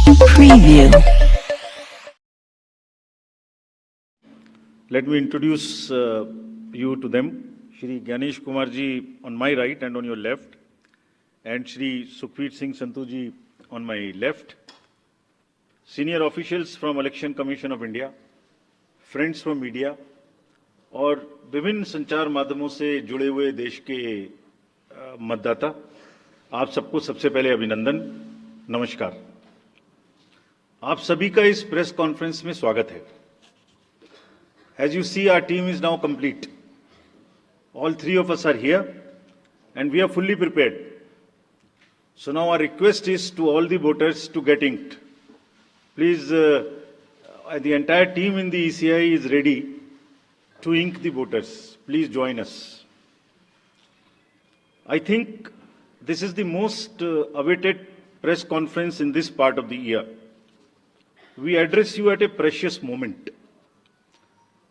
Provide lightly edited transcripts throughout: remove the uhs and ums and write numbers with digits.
Preview. Let me introduce you to them. Shri Ganesh Kumar ji on my right and on your left, and Shri Sukhveer Singh Sandhu ji on my left. Senior officials from Election Commission of India, friends from media और विभिन्न संचार माध्यमों से जुड़े हुए देश के मतदाता, आप सबको सबसे पहले अभिनंदन, नमस्कार। आप सभी का इस प्रेस कॉन्फ्रेंस में स्वागत है। As you see, our team is now complete. All three of us are here and we are fully prepared. So now our request is to all the voters to get inked. Please, the entire team in the ECI is ready to ink the voters. Please join us. I think this is the most awaited press conference in this part of the year. We address you at a precious moment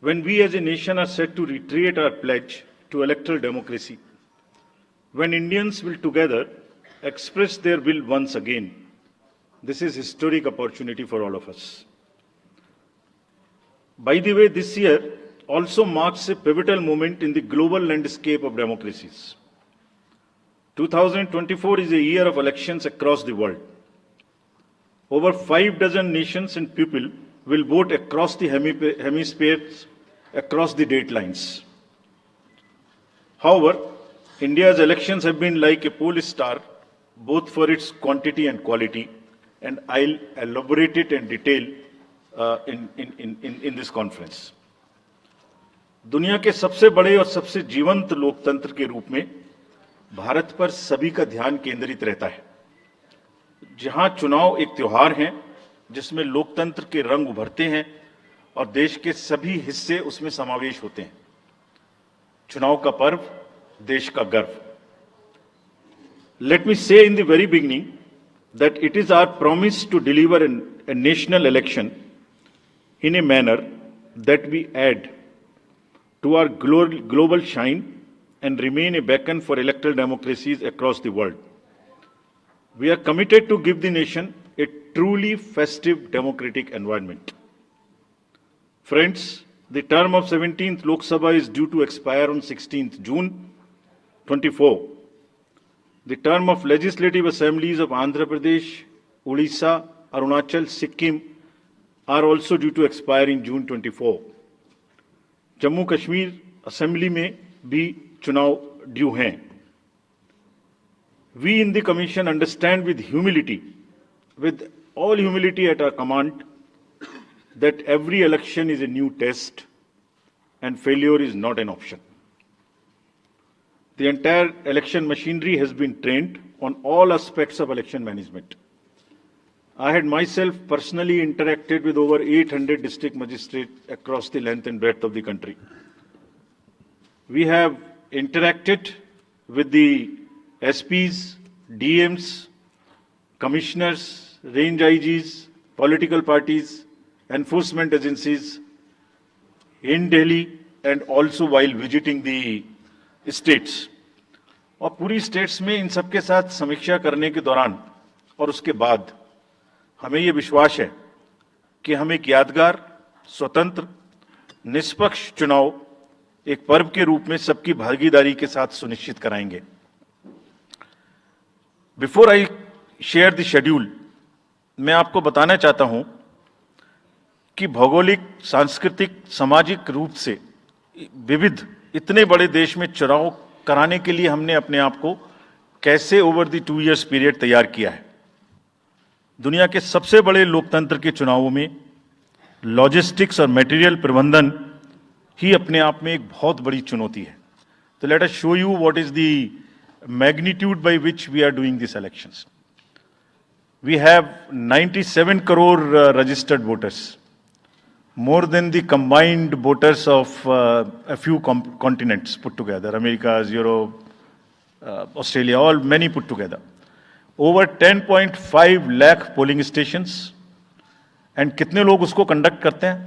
when we as a nation are set to reiterate our pledge to electoral democracy, when Indians will together express their will once again. This is a historic opportunity for all of us. By the way, this year also marks a pivotal moment in the global landscape of democracies. 2024 is a year of elections across the world. Over 6 nations and people will vote across the hemispheres, across the date lines. However, India's elections have been like a pole star, both for its quantity and quality, and I'll elaborate it in detail in this conference. दुनिया के सबसे बड़े और सबसे जीवंत लोकतंत्र के रूप में भारत पर सभी का ध्यान केंद्रित रहता है, जहां चुनाव एक त्योहार है जिसमें लोकतंत्र के रंग उभरते हैं और देश के सभी हिस्से उसमें समावेश होते हैं। चुनाव का पर्व, देश का गर्व। Let me say in the very beginning that it is our promise to deliver a national election in a manner that we add to our global shine and remain a beacon for electoral democracies across the world. We are committed to give the nation a truly festive democratic environment. Friends, the term of 17th Lok Sabha is due to expire on 16th June 24. The term of legislative assemblies of Andhra Pradesh, Odisha, Arunachal, Sikkim are also due to expire in June 24. Jammu Kashmir assembly में भी चुनाव due हैं। We in the Commission understand with all humility at our command, that every election is a new test and failure is not an option. The entire election machinery has been trained on all aspects of election management. I had myself personally interacted with over 800 district magistrates across the length and breadth of the country. We have interacted with the SPs, DMs, commissioners, range IGs, political parties, enforcement agencies in Delhi and also while visiting the states. और पूरी states में इन सबके साथ समीक्षा करने के दौरान और उसके बाद हमें ये विश्वास है कि हम एक यादगार, स्वतंत्र, निष्पक्ष चुनाव एक पर्व के रूप में सबकी भागीदारी के साथ सुनिश्चित कराएंगे। Before I share the schedule, मैं आपको बताना चाहता हूं कि भौगोलिक, सांस्कृतिक, सामाजिक रूप से विविध इतने बड़े देश में चुनाव कराने के लिए हमने अपने आप को कैसे ओवर द 2 इयर्स पीरियड तैयार किया है। दुनिया के सबसे बड़े लोकतंत्र के चुनावों में लॉजिस्टिक्स और मटेरियल प्रबंधन ही अपने आप में एक बहुत बड़ी चुनौती है। तो let us show you what is the magnitude by which we are doing this elections. We have 97 crore registered voters, more than the combined voters of a few continents put together, America, Europe, Australia, all many put together. Over 10.5 lakh polling stations, and कितने लोग उसको conduct करते हैं?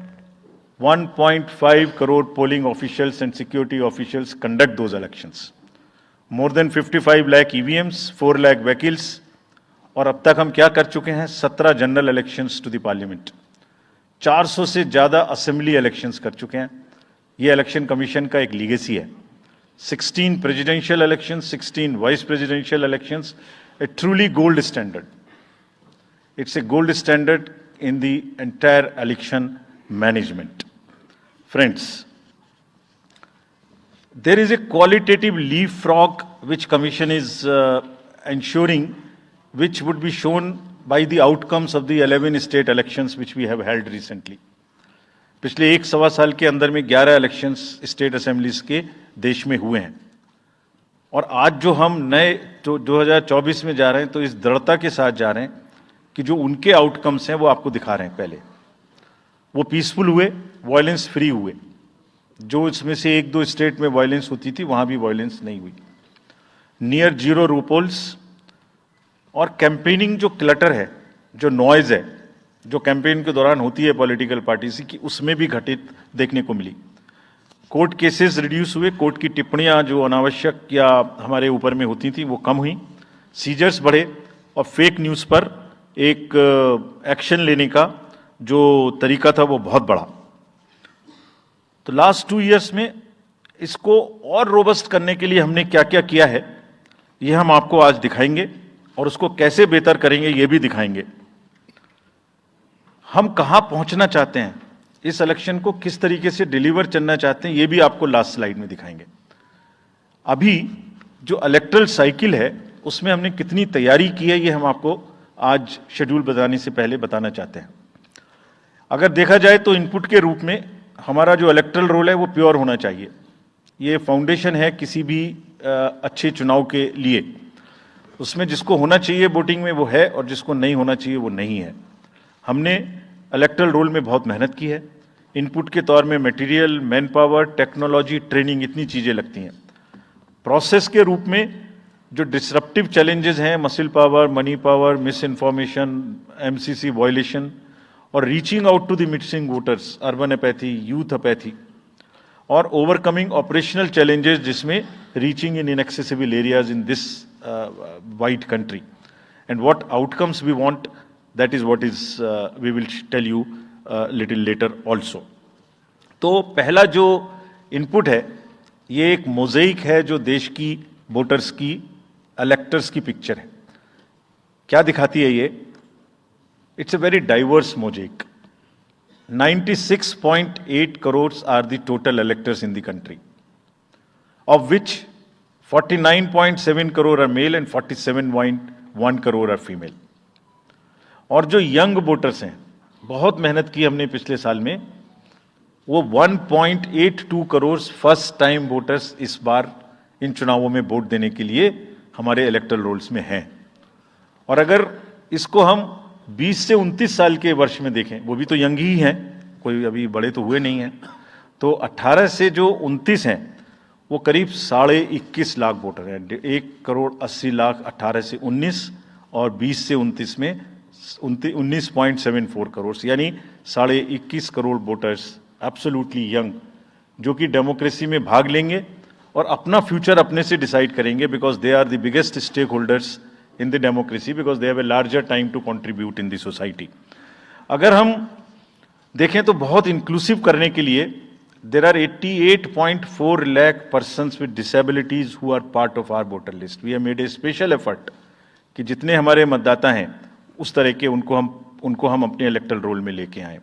1.5 crore polling officials and security officials conduct those elections. More than 55 lakh EVMs, 4 lakh vehicles, और अब तक हम क्या कर चुके हैं, 17 general elections to the parliament, 400 से ज्यादा असेंबली इलेक्शंस कर चुके हैं। ये इलेक्शन कमीशन का एक लीगेसी है। 16 presidential elections, 16 vice presidential elections, A truly gold standard. It's a gold standard in the entire election management. Friends, there is a qualitative leapfrog which Commission is ensuring, which would be shown by the outcomes of the 11 state elections which we have held recently. पिछले 1-1.25 साल के अंदर में 11 elections state assemblies के देश में हुए हैं, और आज जो हम नए 2024 में जा रहे हैं तो इस दृढ़ता के साथ जा रहे हैं कि जो उनके आउटकम्स हैं वो आपको दिखा रहे हैं। पहले वो पीसफुल हुए, वायलेंस फ्री हुए। जो इसमें से 1-2 स्टेट में वायलेंस होती थी वहां भी वायलेंस नहीं हुई। नियर जीरो रूपोल्स, और कैंपेनिंग जो क्लटर है, जो नॉइज है, जो कैंपेन के दौरान होती है पॉलिटिकल पार्टीज की, उसमें भी घटित देखने को मिली। कोर्ट केसेस रिड्यूस हुए, कोर्ट की टिप्पणियां जो अनावश्यक या हमारे ऊपर में होती थी वो कम हुई। सीजर्स बढ़े, और फेक न्यूज पर एक एक्शन लेने का जो तरीका था वो बहुत बड़ा। तो लास्ट 2 इयर्स में इसको और रोबस्ट करने के लिए हमने क्या क्या किया है, ये हम आपको आज दिखाएंगे, और उसको कैसे बेहतर करेंगे ये भी दिखाएंगे। हम कहां पहुंचना चाहते हैं, इस इलेक्शन को किस तरीके से डिलीवर करना चाहते हैं, ये भी आपको लास्ट स्लाइड में दिखाएंगे। अभी जो इलेक्टरल साइकिल है उसमें हमने कितनी तैयारी की है, ये हम आपको आज शेड्यूल बताने से पहले बताना चाहते हैं। अगर देखा जाए तो इनपुट के रूप में हमारा जो इलेक्टरल रोल है वो प्योर होना चाहिए। ये फाउंडेशन है किसी भी अच्छे चुनाव के लिए। उसमें जिसको होना चाहिए वोटिंग में वो है, और जिसको नहीं होना चाहिए वो नहीं है। हमने इलेक्टरल रोल में बहुत मेहनत की है। इनपुट के तौर में material, man power, technology, training, इतनी चीजें लगती हैं। प्रोसेस के रूप में जो डिसरप्टिव चैलेंजेस हैं, muscle power, money power, misinformation, MCC violation, और reaching out to the missing voters, urban apathy, youth apathy, और ओवरकमिंग ऑपरेशनल चैलेंजेस जिसमें reaching in inaccessible areas in this wide country, and what outcomes we want, that is what is we will tell you little later also. तो पहला जो input है ये एक मोज़ेइक है जो देश की वोटर्स की, इलेक्टर्स की पिक्चर है। क्या दिखाती है ये? It's a very diverse mosaic. 96.8 crore are the total electors in the country, of which 49.7 crore are male and 47.1 crore are female. और जो यंग वोटर्स हैं, बहुत मेहनत की हमने पिछले साल में, वो 1.82 करोड़ फर्स्ट टाइम वोटर्स इस बार इन चुनावों में वोट देने के लिए हमारे इलेक्टरल रोल्स में हैं। और अगर इसको हम 20 से 29 साल के वर्ष में देखें, वो भी तो यंग ही हैं, कोई अभी बड़े तो हुए नहीं हैं, तो 18 से जो 29 हैं वो करीब 21.5 लाख वोटर हैं। 1.80 करोड़ 18 से 19, और 20 से 29 में 19.74 करोड़, यानी 21.5 करोड़ वोटर्स एब्सोल्युटली यंग, जो कि डेमोक्रेसी में भाग लेंगे और अपना फ्यूचर अपने से डिसाइड करेंगे, because they are the biggest stakeholders in the democracy, because they have a larger time to contribute in the society. अगर हम देखें तो बहुत इंक्लूसिव करने के लिए there are 88.4 lakh persons with disabilities who are part of our voter list. We have made a special effort कि जितने हमारे मतदाता हैं उस तरह के उनको हम अपने इलेक्टरल रोल में लेके आए।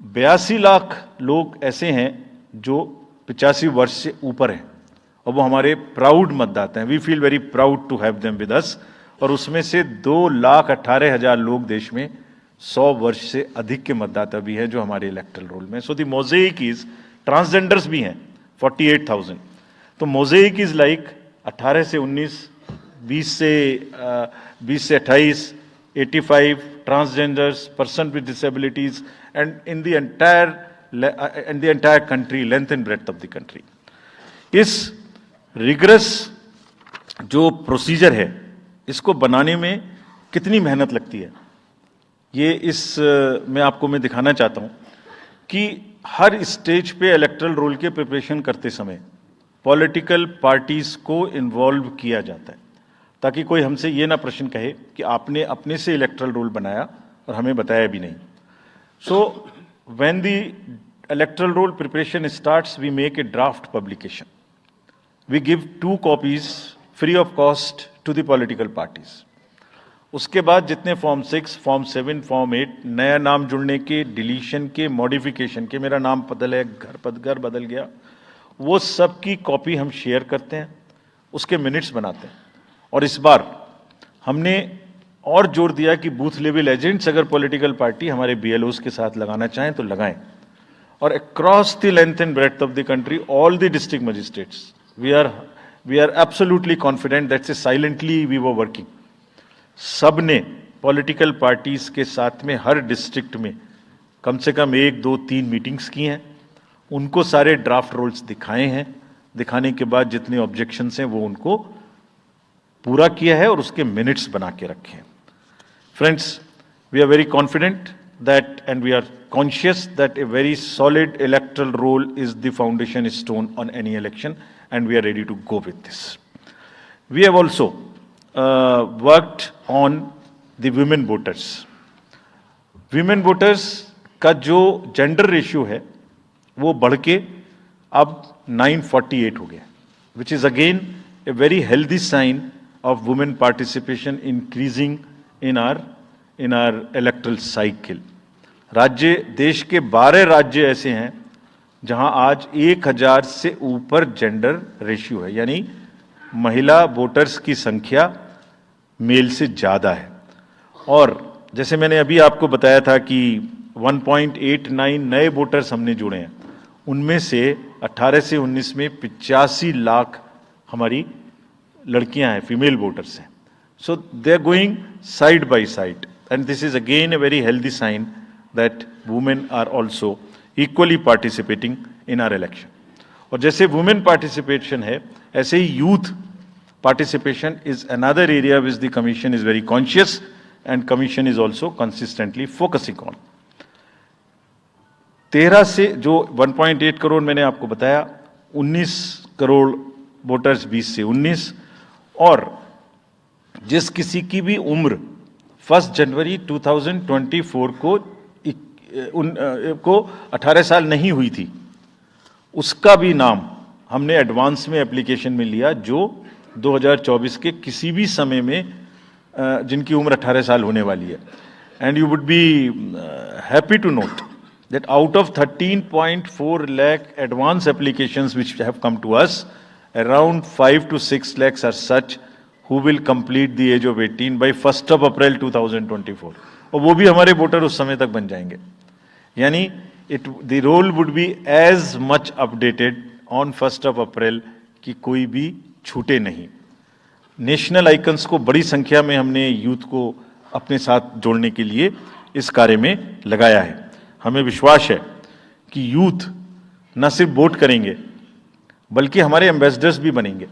82 लाख लोग ऐसे हैं जो 85 वर्ष से ऊपर हैं, और वो हमारे प्राउड मतदाता हैं। We feel very proud to have them with us. और उसमें से 2,18,000 लोग देश में 100 वर्ष से अधिक के मतदाता भी हैं जो हमारे इलेक्टरल रोल में। सो द मोज़ेइक इज, ट्रांसजेंडर्स भी हैं 48,000। तो मोज़ेइक इज लाइक 18 से 19, 20 से 28, 85 transgenders, person with disabilities, and in the entire country, length and breadth of the country. इस रिगरस जो प्रोसीजर है इसको बनाने में कितनी मेहनत लगती है, ये मैं आपको दिखाना चाहता हूं कि हर स्टेज पे इलेक्टरल रोल के प्रिपरेशन करते समय पॉलिटिकल पार्टीज को इन्वॉल्व किया जाता है। ताकि कोई हमसे ये ना प्रश्न कहे कि आपने अपने से इलेक्टरल रोल बनाया और हमें बताया भी नहीं। So when the electoral roll preparation starts, we make a draft publication, we give 2 copies free of cost to the political parties. उसके बाद जितने फॉर्म 6, फॉर्म 7, फॉर्म 8, नया नाम जुड़ने के, डिलीशन के, मॉडिफिकेशन के, मेरा नाम बदल है, घर बदल गया, वो सब की कॉपी हम शेयर करते हैं, उसके मिनट्स बनाते हैं। और इस बार हमने और जोर दिया कि बूथ लेवल एजेंट्स अगर पॉलिटिकल पार्टी हमारे BLOs के साथ लगाना चाहें तो लगाएं। और across the length and breadth of the country, all the district magistrates, we are absolutely confident that से साइलेंटली वी वर वर्किंग। सब ने पॉलिटिकल पार्टीज के साथ में हर डिस्ट्रिक्ट में कम से कम 1, 2, 3 मीटिंग्स की हैं, उनको सारे ड्राफ्ट रोल्स दिखाए हैं, दिखाने के बाद जितने ऑब्जेक्शंस हैं वो उनको पूरा किया है और उसके मिनट्स बना के रखे हैं। Friends, we are very confident that and we are conscious that a very solid electoral roll is the foundation stone on any election and we are ready to go with this. We have also worked on the women voters. Women voters का जो gender ratio है वो बढ़ के अब 948 हो गया, which is again a very healthy sign of women participation increasing in our electoral cycle। राज्य, देश के 12 राज्य ऐसे हैं जहां आज 1000 से ऊपर जेंडर रेशियो है, यानी महिला वोटर्स की संख्या मेल से ज्यादा है। और जैसे मैंने अभी आपको बताया था कि 1.89 नए वोटर्स हमने जुड़े हैं, उनमें से 18 से 19 में 85 लाख हमारी लड़कियां हैं, फीमेल वोटर्स हैं। So they are going side by side and this is again a very healthy sign that women are also equally participating in our election. और जैसे वुमेन पार्टिसिपेशन है, ऐसे ही youth participation is another area which the commission is very conscious and commission is also consistently focusing on. 13 से जो 1.8 करोड़ मैंने आपको बताया, 19 करोड़ वोटर्स 20 से 19, और जिस किसी की भी उम्र 1 जनवरी 2024 को 18 साल नहीं हुई थी, उसका भी नाम हमने एडवांस में एप्लीकेशन में लिया, जो 2024 के किसी भी समय में जिनकी उम्र 18 साल होने वाली है। And you would be happy to note that out of 13.4 lakh advance applications which have come to us, around 5 to 6 lakhs are such who will complete the age of 18 by 1st of April 2024, और वो भी हमारे voter उस समय तक बन जाएंगे। यानी the role would be as much updated on 1st of April कि कोई भी छूटे नहीं। नेशनल आइकन्स को बड़ी संख्या में हमने यूथ को अपने साथ जोड़ने के लिए इस कार्य में लगाया है। हमें विश्वास है कि यूथ न सिर्फ वोट करेंगे बल्कि हमारे एम्बेसडर्स भी बनेंगे।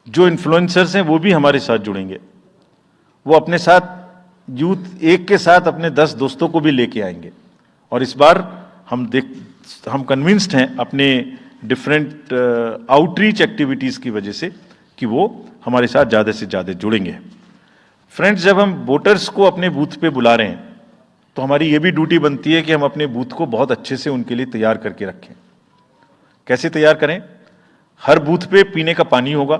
जो इन्फ्लुएंसर्स हैं वो भी हमारे साथ जुड़ेंगे, वो अपने साथ यूथ एक के साथ अपने 10 दोस्तों को भी लेके आएंगे। और इस बार हम कन्विंस्ड हैं अपने डिफरेंट आउटरीच एक्टिविटीज़ की वजह से कि वो हमारे साथ ज़्यादा से ज़्यादा जुड़ेंगे। फ्रेंड्स, जब हम वोटर्स को अपने बूथ पे बुला रहे हैं तो हमारी ये भी ड्यूटी बनती है कि हम अपने बूथ को बहुत अच्छे से उनके लिए तैयार करके रखें। कैसे तैयार करें? हर बूथ पे पीने का पानी होगा,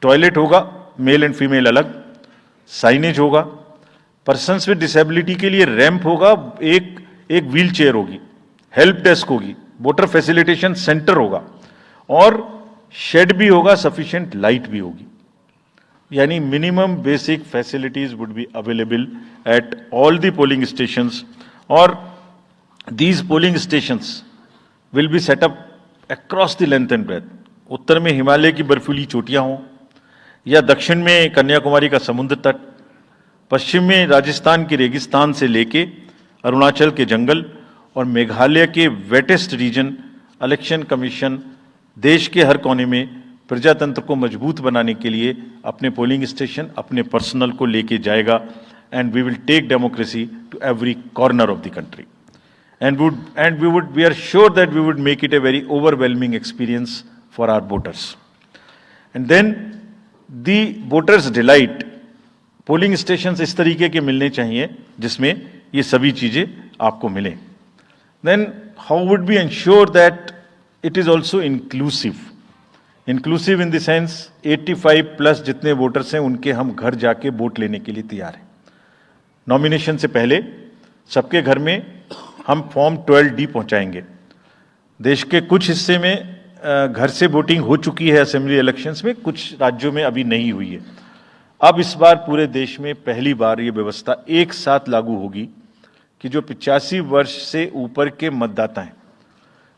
टॉयलेट होगा, मेल एंड फीमेल अलग, साइनेज होगा, पर्सन्स विद डिसेबिलिटी के लिए रैंप होगा, एक व्हील चेयर होगी, हेल्प डेस्क होगी, वोटर फैसिलिटेशन सेंटर होगा और शेड भी होगा, सफिशिएंट लाइट भी होगी। यानी minimum basic facilities would be available at all the polling stations, और these polling stations will be set up across the length and breadth. उत्तर में हिमालय की बर्फीली चोटियां हों या दक्षिण में कन्याकुमारी का समुद्र तट, पश्चिम में राजस्थान के रेगिस्तान से लेके अरुणाचल के जंगल और मेघालय के वेटेस्ट रीजन, इलेक्शन कमीशन देश के हर कोने में प्रजातंत्र को मजबूत बनाने के लिए अपने पोलिंग स्टेशन, अपने पर्सनल को लेके जाएगा। And we will take democracy to every corner of the country and we are sure that we would make it a very overwhelming experience for our voters. And then the voters delight, polling station इस तरीके के मिलने चाहिए जिसमें ये सभी चीजें आपको मिलें। Then how would be ensure that it is also inclusive, inclusive in the sense 85 plus जितने वोटर्स हैं उनके हम घर जाके वोट लेने के लिए तैयार हैं। नॉमिनेशन से पहले सबके घर में हम फॉर्म 12D पहुंचाएंगे। देश के कुछ हिस्से में घर से वोटिंग हो चुकी है असेंबली इलेक्शंस में, कुछ राज्यों में अभी नहीं हुई है। अब इस बार पूरे देश में पहली बार ये व्यवस्था एक साथ लागू होगी कि जो 85 वर्ष से ऊपर के मतदाता हैं,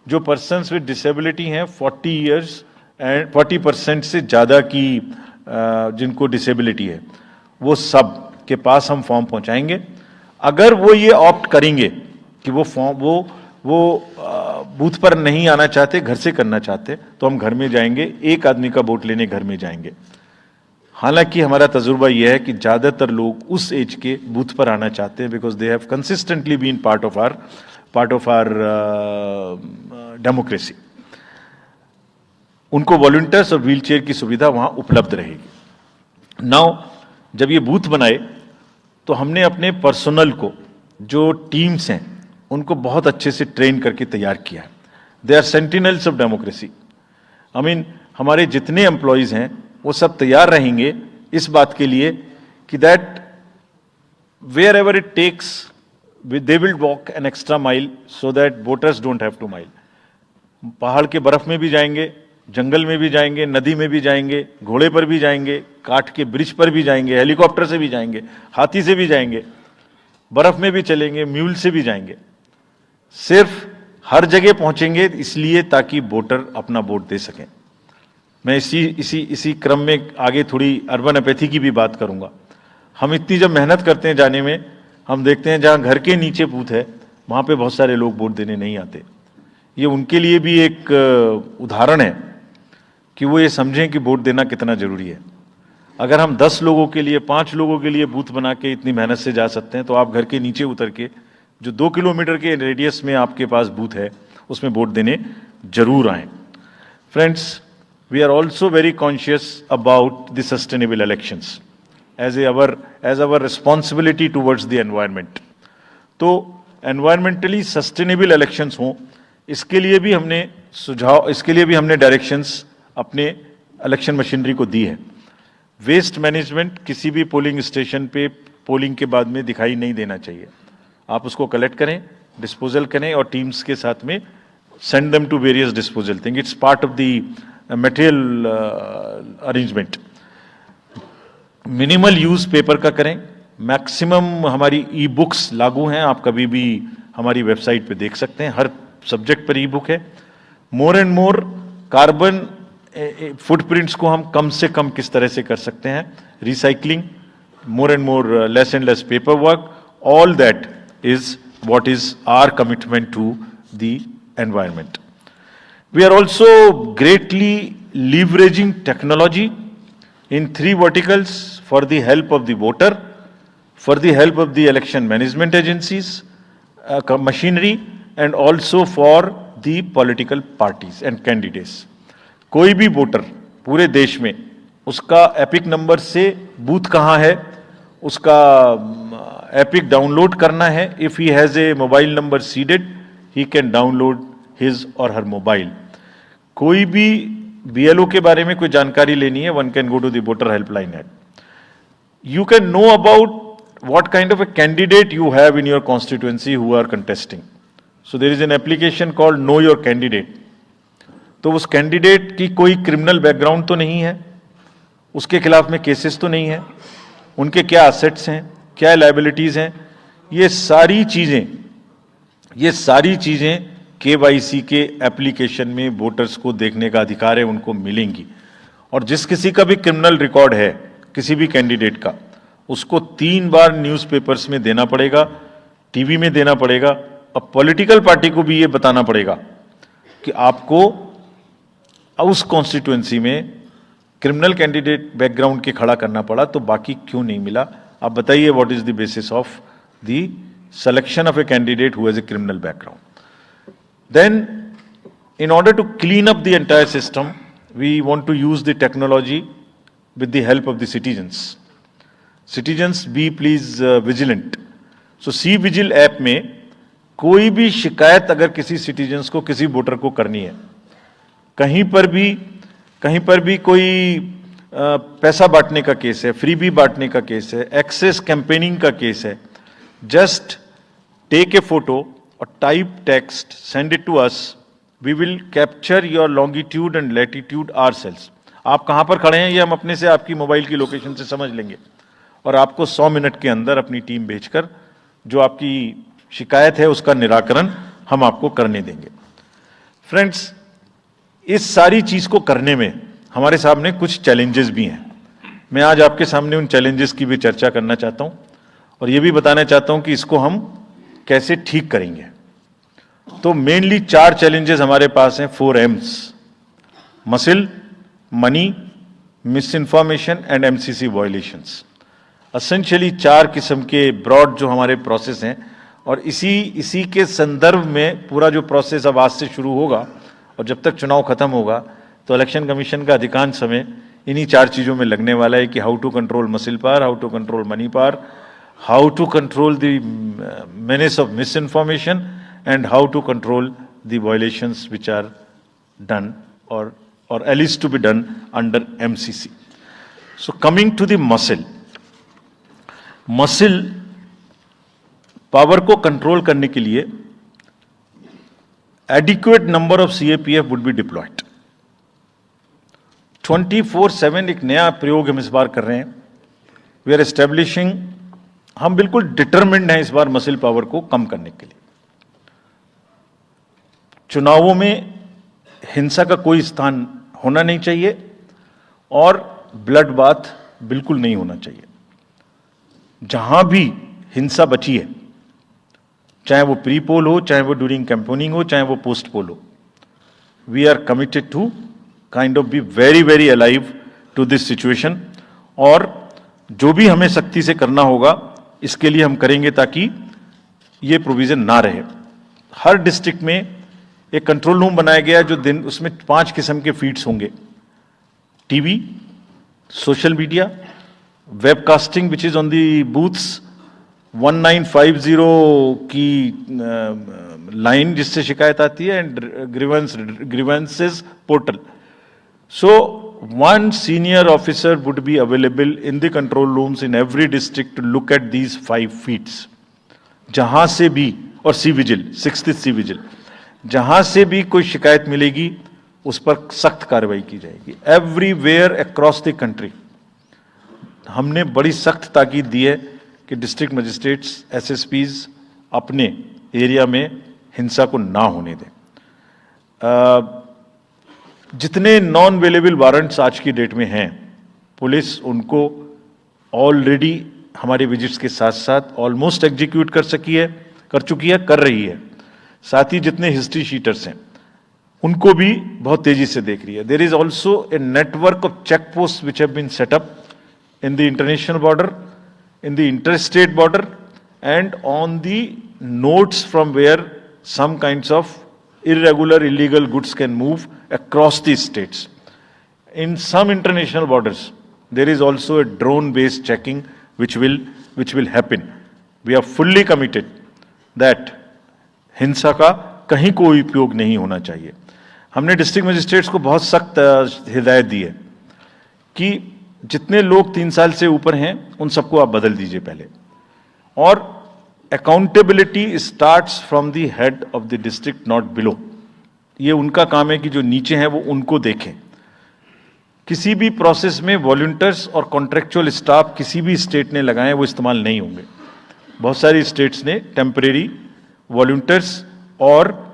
जो पर्सन्स विद डिसेबिलिटी हैं 40 ईयर्स एंड 40% से ज़्यादा की जिनको डिसेबिलिटी है, वो सब के पास हम फॉर्म पहुंचाएंगे। अगर वो ये ऑप्ट करेंगे कि वो फॉर्म वो बूथ पर नहीं आना चाहते, घर से करना चाहते, तो हम घर में जाएंगे, एक आदमी का वोट लेने घर में जाएंगे। हालांकि हमारा तजुर्बा यह है कि ज़्यादातर लोग उस एज के बूथ पर आना चाहते हैं, because they have consistently been part of our democracy. उनको वॉलंटियर्स और व्हीलचेयर की सुविधा वहां उपलब्ध रहेगी। नाउ जब ये बूथ बनाए तो हमने अपने पर्सनल को, जो टीम्स हैं, उनको बहुत अच्छे से ट्रेन करके तैयार किया है। They are sentinels of democracy. I mean हमारे जितने एम्प्लॉयज हैं वो सब तैयार रहेंगे इस बात के लिए कि that wherever it takes they will walk an extra mile so that voters don't have to mile. पहाड़ के बर्फ में भी जाएंगे, जंगल में भी जाएंगे, नदी में भी जाएंगे, घोड़े पर भी जाएंगे, काठ के ब्रिज पर भी जाएंगे, हेलीकॉप्टर से भी जाएंगे, हाथी से भी जाएंगे, बर्फ में भी चलेंगे, म्यूल से भी जाएंगे। सिर्फ हर जगह पहुंचेंगे इसलिए ताकि वोटर अपना वोट दे सकें। मैं इसी क्रम में आगे थोड़ी अर्बन एपैथी की भी बात करूंगा। हम इतनी जब मेहनत करते हैं जाने में, हम देखते हैं जहां घर के नीचे बूथ है वहां पे बहुत सारे लोग वोट देने नहीं आते। ये उनके लिए भी एक उदाहरण है कि वो ये समझें कि वोट देना कितना जरूरी है। अगर हम 10 लोगों के लिए, 5 लोगों के लिए बूथ बना के इतनी मेहनत से जा सकते हैं, तो आप घर के नीचे उतर के जो 2 किलोमीटर के रेडियस में आपके पास बूथ है उसमें वोट देने जरूर आए। Friends, we are also very conscious about the sustainable elections as our responsibility towards the environment. तो एनवायरमेंटली सस्टेनेबल इलेक्शंस हों, इसके लिए भी हमने डायरेक्शंस अपने इलेक्शन मशीनरी को दी है। वेस्ट मैनेजमेंट किसी भी पोलिंग स्टेशन पे पोलिंग के बाद में दिखाई नहीं देना चाहिए। आप उसको कलेक्ट करें, डिस्पोजल करें और टीम्स के साथ में send them to various disposal thing. It's part of the material arrangement. Minimal use paper का करें। मैक्सिमम हमारी ई बुक्स लागू हैं, आप कभी भी हमारी वेबसाइट पे देख सकते हैं, हर सब्जेक्ट पर ई बुक है। More and more carbon footprints को हम कम से कम किस तरह से कर सकते हैं, recycling, more and more less and less paper work, all that is what is our commitment to the environment. We are also greatly leveraging technology in 3 verticals for the help of the voter, for the help of the election management agencies, machinery, and also for the political parties and candidates. कोई भी voter पूरे देश में उसका epic number से booth कहाँ है, उसका एपिक डाउनलोड करना है। If he has a mobile number seeded, he can download his और हर मोबाइल। कोई भी बीएलओ के बारे में कोई जानकारी लेनी है, one can go to the voter helpline app. You can know about what kind of a candidate you have in your constituency who are contesting. So there is an application called know your candidate. तो उस candidate की कोई criminal background तो नहीं है, उसके खिलाफ में केसेस तो नहीं है, उनके क्या असेट्स हैं, क्या लायबिलिटीज हैं, ये सारी चीजें केवाईसी के एप्लीकेशन में वोटर्स को देखने का अधिकार है, उनको मिलेंगी। और जिस किसी का भी क्रिमिनल रिकॉर्ड है किसी भी कैंडिडेट का, उसको 3 बार न्यूज़पेपर्स में देना पड़ेगा, टीवी में देना पड़ेगा, और पॉलिटिकल पार्टी को भी ये बताना पड़ेगा कि आपको उस कॉन्स्टिट्यूएंसी में क्रिमिनल कैंडिडेट बैकग्राउंड के खड़ा करना पड़ा, तो बाकी क्यों नहीं मिला। आप बताइए, what is the basis of the selection of a candidate who has a criminal background. Then, in order to clean up the entire system, we want to use the technology with the help of the citizens. Citizens be please vigilant. So C vigil app में कोई भी शिकायत अगर किसी citizens को, किसी voter को करनी है, कहीं पर भी कोई पैसा बांटने का केस है, फ्रीबी बांटने का केस है, एक्सेस कैंपेनिंग का केस है, जस्ट टेक ए फोटो और type text, send it to us, we will capture your longitude and latitude ourselves. आप कहां पर खड़े हैं ये हम अपने से आपकी मोबाइल की लोकेशन से समझ लेंगे और आपको 100 मिनट के अंदर अपनी टीम भेजकर जो आपकी शिकायत है उसका निराकरण हम आपको करने देंगे। फ्रेंड्स, इस सारी चीज को करने में हमारे सामने कुछ चैलेंजेस भी हैं। मैं आज आपके सामने उन चैलेंजेस की भी चर्चा करना चाहता हूं और ये भी बताना चाहता हूं कि इसको हम कैसे ठीक करेंगे। तो मेनली 4 चैलेंजेस हमारे पास हैं, 4 M's: muscle, money, miss information and MCC violations. Essentially 4 किस्म के ब्रॉड जो हमारे प्रोसेस हैं और इसी के संदर्भ में पूरा जो प्रोसेस अब आज से शुरू होगा और जब तक चुनाव खत्म होगा तो इलेक्शन कमीशन का अधिकांश समय इन्हीं 4 चीजों में लगने वाला है कि how to control muscle power, how to control money power, how to control the menace of misinformation and how to control the violations which are done or at least to be done under MCC. So coming to the muscle power को control करने के लिए adequate number of CAPF would be diploid. 24/7 एक नया प्रयोग हम इस बार कर रहे हैं। वी आर एस्टेब्लिशिंग, हम बिल्कुल डिटरमिन्ड हैं इस बार मसिल पावर को कम करने के लिए। चुनावों में हिंसा का कोई स्थान होना नहीं चाहिए और ब्लड बाथ बिल्कुल नहीं होना चाहिए। जहां भी हिंसा बची है, चाहे वो प्री पोल हो, चाहे वो ड्यूरिंग कैंपेनिंग हो, चाहे वो पोस्ट पोल हो, we are committed to kind of be very very alive to this situation और जो भी हमें सख्ती से करना होगा इसके लिए हम करेंगे ताकि ये प्रोविजन ना रहे। हर डिस्ट्रिक्ट में एक कंट्रोल रूम बनाया गया जो दिन उसमें 5 किस्म के फीड्स होंगे: TV, social media, webcasting which is on the booths, 1950 की लाइन जिससे शिकायत आती है, and grievances portal. So one senior officer would be available in the control rooms in every district to look at these 5 feeds. जहां से भी, और C vigil, 6th C vigil, जहां से भी कोई शिकायत मिलेगी उस पर सख्त कार्रवाई की जाएगी। एवरीवेयर अक्रॉस द कंट्री हमने बड़ी सख्त ताकीद दी है कि डिस्ट्रिक्ट मजिस्ट्रेट्स, SSPs अपने एरिया में हिंसा को ना होने दें। जितने नॉन अवेलेबल वारंट्स आज की डेट में हैं, पुलिस उनको ऑलरेडी हमारे विजिट्स के साथ साथ ऑलमोस्ट एग्जीक्यूट कर चुकी है, कर रही है। साथ ही जितने हिस्ट्री शीटर्स हैं उनको भी बहुत तेजी से देख रही है। There is also a network of check post which have been set up in the international border, in the interstate border, and on the nodes from where some kinds of irregular illegal goods can move across the states. In some international borders there is also a drone based checking which will happen. We are fully committed that हिंसा का कहीं कोई उपयोग नहीं होना चाहिए। हमने district magistrates को बहुत सख्त हिदायत दी है कि जितने लोग 3 साल से ऊपर हैं उन सबको आप बदल दीजिए पहले, और accountability starts from the head of the district, not below. ये उनका काम है कि जो नीचे हैं वो उनको देखें। किसी भी प्रोसेस में वॉलंटियर्स और कॉन्ट्रेक्चुअल स्टाफ किसी भी स्टेट ने लगाए वो इस्तेमाल नहीं होंगे। बहुत सारी स्टेट्स ने टेम्परेरी वॉलंटियर्स और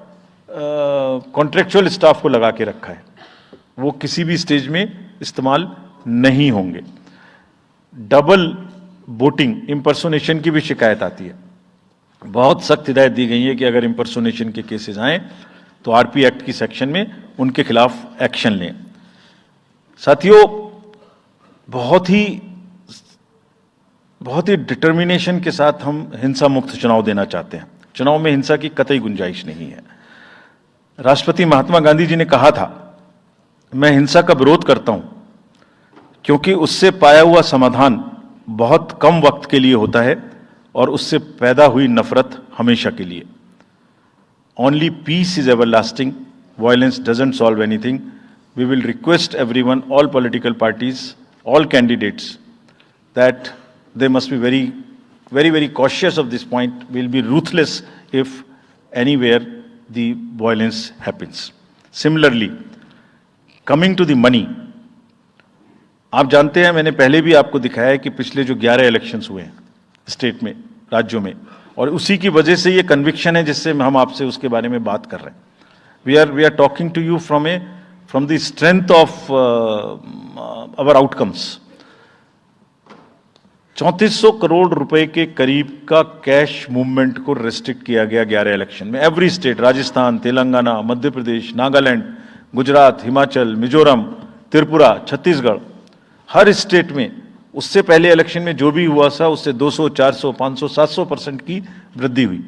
कॉन्ट्रेक्चुअल स्टाफ को लगा के रखा है, वो किसी भी स्टेज में इस्तेमाल नहीं होंगे। डबल वोटिंग, इंपर्सोनेशन की भी शिकायत आती है। बहुत सख्त हिदायत दी गई है कि अगर इंपर्सोनेशन के केसेस आए तो RP एक्ट की सेक्शन में उनके खिलाफ एक्शन लें। साथियों, बहुत ही डिटर्मिनेशन के साथ हम हिंसा मुक्त चुनाव देना चाहते हैं। चुनाव में हिंसा की कतई गुंजाइश नहीं है। राष्ट्रपति महात्मा गांधी जी ने कहा था, मैं हिंसा का विरोध करता हूं, क्योंकि उससे पाया हुआ समाधान बहुत कम वक्त के लिए होता है और उससे पैदा हुई नफरत हमेशा के लिए। Only peace is everlasting. Violence doesn't solve anything. We will request everyone, all political parties, all candidates, that they must be very cautious of this point. We'll be ruthless if anywhere the violence happens. Similarly, coming to the money, आप जानते हैं, मैंने पहले भी आपको दिखाया है कि पिछले जो 11 इलेक्शंस हुए हैं स्टेट में, राज्यों में, और उसी की वजह से ये कन्विक्शन है जिससे हम आपसे उसके बारे में बात कर रहे हैं। We are talking to you from the strength of our outcomes. 3400 crore रुपए के करीब का कैश मूवमेंट को रेस्ट्रिक्ट किया गया 11 इलेक्शन में। एवरी स्टेट, राजस्थान, तेलंगाना, मध्य प्रदेश, नागालैंड, गुजरात, हिमाचल, मिजोरम, त्रिपुरा, छत्तीसगढ़, हर स्टेट में उससे पहले इलेक्शन में जो भी हुआ था उससे 200, 400, 500, 700% की वृद्धि हुई।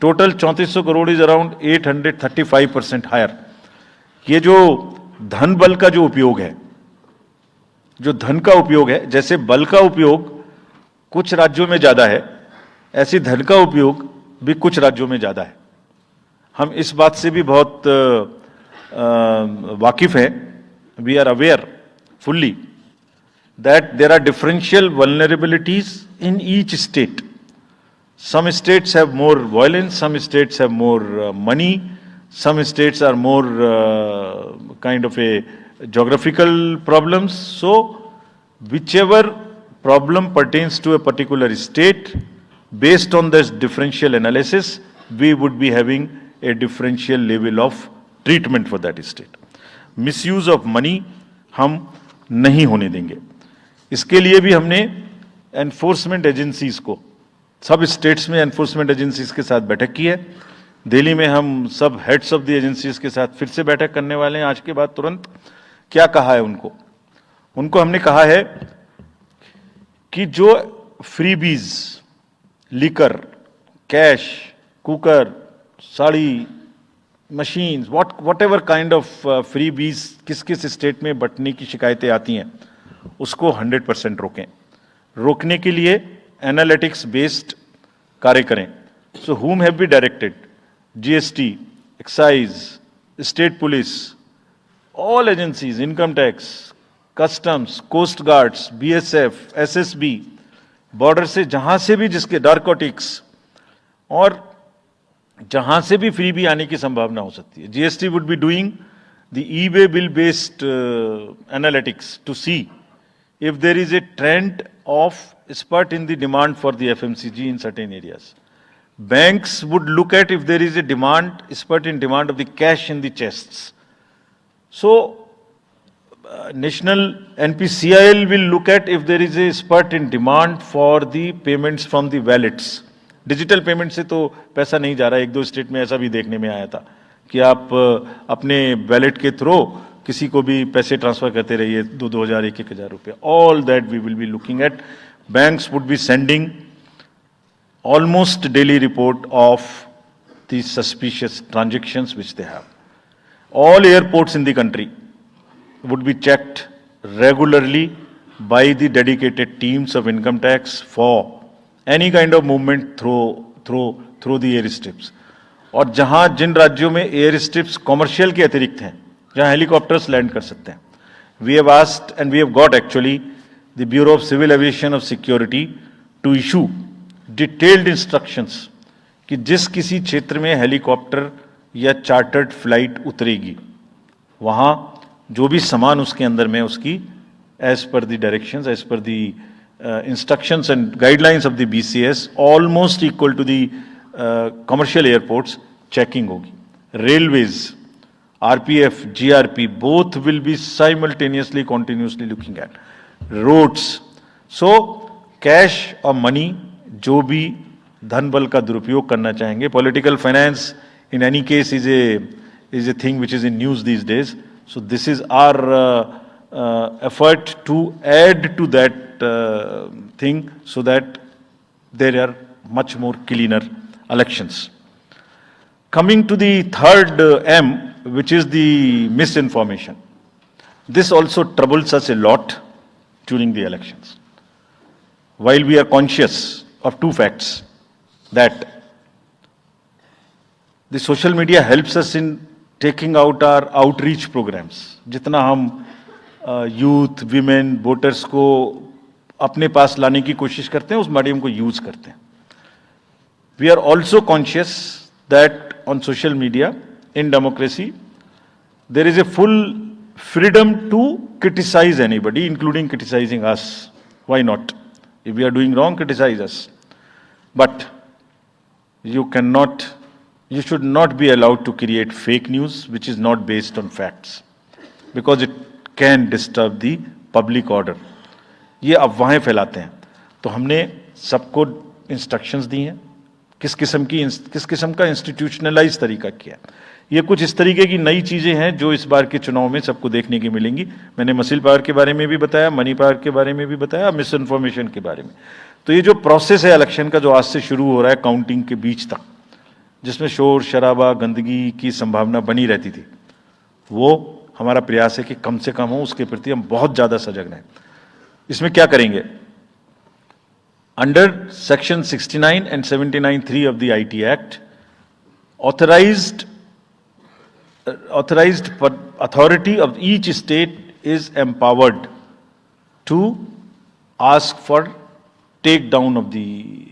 Total 3400 crore is around 835% higher. ये जो धन बल का जो उपयोग है, जो धन का उपयोग है, जैसे बल का उपयोग कुछ राज्यों में ज्यादा है, ऐसे धन का उपयोग भी कुछ राज्यों में ज्यादा है। हम इस बात से भी बहुत वाकिफ हैं। We are aware fully that there are differential vulnerabilities in each state. Some states have more violence, some states have more money, some states are more kind of a geographical problems. So whichever problem pertains to a particular state, based on this differential analysis, we would be having a differential level of treatment for that state. Misuse of money हम नहीं होने देंगे। इसके लिए भी हमने enforcement agencies को, सब स्टेट्स में एनफोर्समेंट एजेंसीज के साथ बैठक की है। दिल्ली में हम सब हेड्स ऑफ द एजेंसीज के साथ फिर से बैठक करने वाले हैं आज के बाद तुरंत। क्या कहा है उनको हमने कहा है कि जो freebies, liquor, cash, cooker, sari, machines, whatever kind of freebies किस किस स्टेट में बंटने की शिकायतें आती हैं, उसको 100% रोकें। रोकने के लिए एनालिटिक्स बेस्ड कार्य करें। So whom have we directed? GST, excise, state police, all agencies, income tax, customs, coast guards, BSF, SSB, border से जहां से भी जिसके नारकोटिक्स और जहां से भी फ्री भी आने की संभावना हो सकती है। GST would be doing the e-way bill based analytics to see if there is a trend of spurt in the demand for the FMCG in certain areas. Banks would look at if there is a demand, spurt in demand of the cash in the chests. So, National NPCIL will look at if there is a spurt in demand for the payments from the wallets. Digital payment से तो पैसा नहीं जा रहा है। 1-2 state में ऐसा भी देखने में आया था कि आप अपने वैलेट के थ्रू किसी को भी पैसे ट्रांसफर करते रहिए, 2,000, 1,000 रुपये। All that we will be looking at. Banks would be sending almost daily report of the suspicious transactions which they have. All airports in the country would be checked regularly by the dedicated teams of income tax for any kind of movement through the airstrips. और जहां जिन राज्यों में air strips commercial के अतिरिक्त हैं, जहां helicopters land कर सकते हैं, we have asked and we have got actually the bureau of civil aviation of security to issue detailed instructions कि जिस किसी क्षेत्र में हेलीकॉप्टर या चार्टर्ड फ्लाइट उतरेगी, वहां जो भी सामान उसके अंदर में उसकी एज पर द डायरेक्शंस, एज पर the instructions and guidelines of the BCS, almost equal to the commercial airports, checking होगी। Railways, RPF, GRP, both will be simultaneously, continuously looking at roads. So cash और money जो भी धन बल का दुरुपयोग करना चाहेंगे, political finance in any case is a thing which is in news these days. So this is our effort to add to that thing so that there are much more cleaner elections. Coming to the third M, which is the misinformation. This also troubles us a lot. during the elections. While we are conscious of two facts, that the social media helps us in taking out our outreach programs. जितना हम youth, women, voters को अपने पास लाने की कोशिश करते हैं, उस मीडियम को यूज करते हैं. We are also conscious that on social media, in democracy, there is a full freedom to criticize anybody, including criticizing us. Why not? If we are doing wrong, criticize us. But you should not be allowed to create fake news which is not based on facts, because it can disturb the public order. ये अफवाहें फैलाते हैं. तो हमने सबको instructions दी हैं, किस किस्म का इंस्टीट्यूशनलाइज तरीका किया. ये कुछ इस तरीके की नई चीजें हैं जो इस बार के चुनाव में सबको देखने की मिलेंगी. मैंने मसल पावर के बारे में भी बताया, मनी पावर के बारे में भी बताया, मिस इन्फॉर्मेशन के बारे में. तो ये जो प्रोसेस है इलेक्शन का, जो आज से शुरू हो रहा है काउंटिंग के बीच तक, जिसमें शोर शराबा गंदगी की संभावना बनी रहती थी, वो हमारा प्रयास है कि कम से कम हो. उसके प्रति हम बहुत ज्यादा सजग रहें. इसमें क्या करेंगे? Under section 69 and 79(3) of the IT Act, authorized authority of each state is empowered to ask for takedown of the